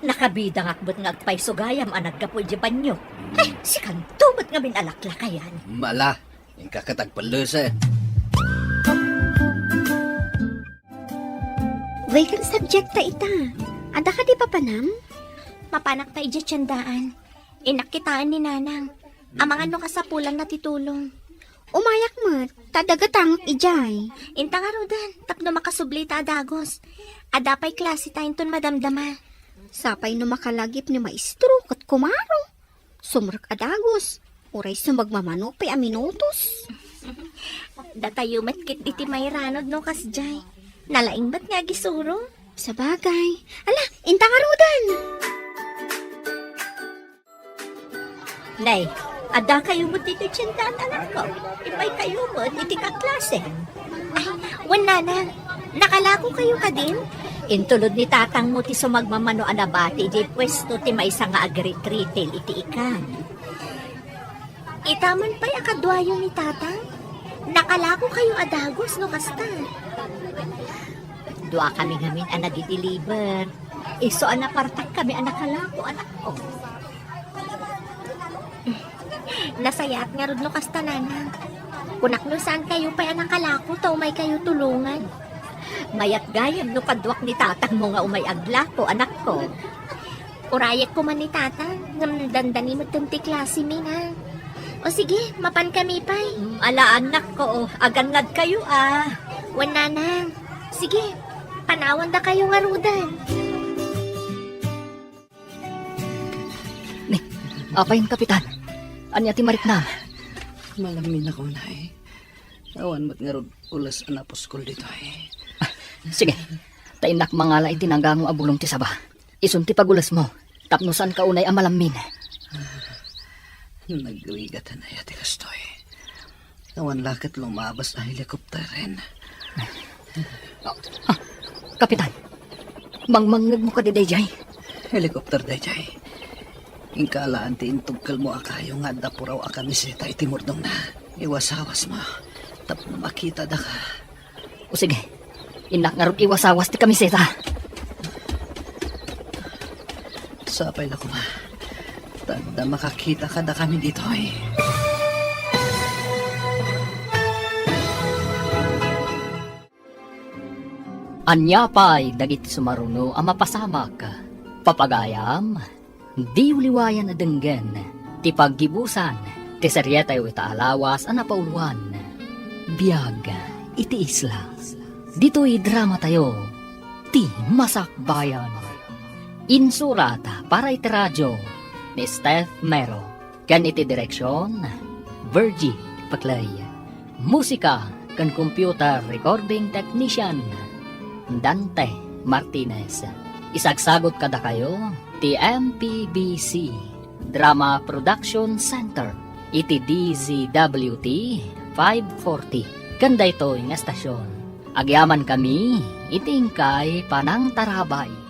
Nakabida ngakbot nga agpay sugayam anag kapoy di banyo. Ay, si kantumot nga minalaklakayan. Mala, yung kakatagpaluse. Way kan subject ta ita. Ada ka di papanam? Mapanak ta ija tiyandaan. Inakitaan ni nanang. Ang mga no kasapulan na titulong. Umayak mat, tadagatangok ijay. Inta nga Rodan, tapno makasubli ta adagos. Adapay klase tayo ton madamdama. Sapay no makalagip ni maestro kat kumaro. Sumrak adagos. Uray sa magmamano pa'y aminutos. Datayo matkit iti mayranod no kasjay. Nalaing ba't nga gisuro? Sa bagay. Ala, inta nga Rodan. Nay, ada kayo mo dito tiyandaan anak ko. Ibay kayo mo iti kaklase. Wan nana, nakalako kayo ka din? Intulod ni tatang mo ti sumagmamano anabati di pwesto ti may nga agritritel iti ikan. Itaman pa'y akadwayo ni tatang. Nakalako kayo adagos no kasta. Dua kami ngamin ang nag-deliver. Iso anapartak kami anak kalako anak ko. Nasayat nga rod no kasta nana. Kunak no saan kayo pa'y anakalako to may kayo tulungan. Mayat gayam no kadwak ni tatang mo nga umay agla ko anak ko. Urayek ko man ni tatang. Ngam dandani mo tunti klase mi na. O sige, mapan kami pa'y. Ala anak ko, agangad kayo ah. Wan nana. Sige, panawan da kayo nga Rodan. Ni, apa yung kapitan? Anya ti marik na? Malamin ako na Awan mat nga rod ulas anapos kol dito Sige, tainak mangala itinanggang mo abulong ti saba. Isun ti pagulas mo. Tapnusan ka unay amalamin. Nagwigatan na yati kastoy. Awan lakat lumabas ang helikopter rin. Kapitan, mangmangag mo ka di dayjay. Helikopter dayjay. Ingkalaan ti intugkal mo akayo nga dapuraw akamiseta iti murdong na. Iwasawas mo. Tapno makita da ka. O sige, inak nga ron iwasawas ti kamiseta. Sapay na kuma. Tanda makakita ka da kami dito Anyapay dagiti sumaruno ang mapasamak. Papagayam, di uliwayan na denggen. Ti paggibusan, ti seryetay ita alawas ang napauluan. Biyag, iti isla. Dito'y drama tayo, ti masakbayan. Insurata para iti radyo ni Steph Mero. Kan iti direksyon, Virgie Paclay. Musika kan computer recording technician, Dante Martinez. Isagsagot kada kayo, ti MPBC Drama Production Center, iti DZWT 540. Ganda ito yung estasyon. Agyaman kami, itingkay panang tarabay.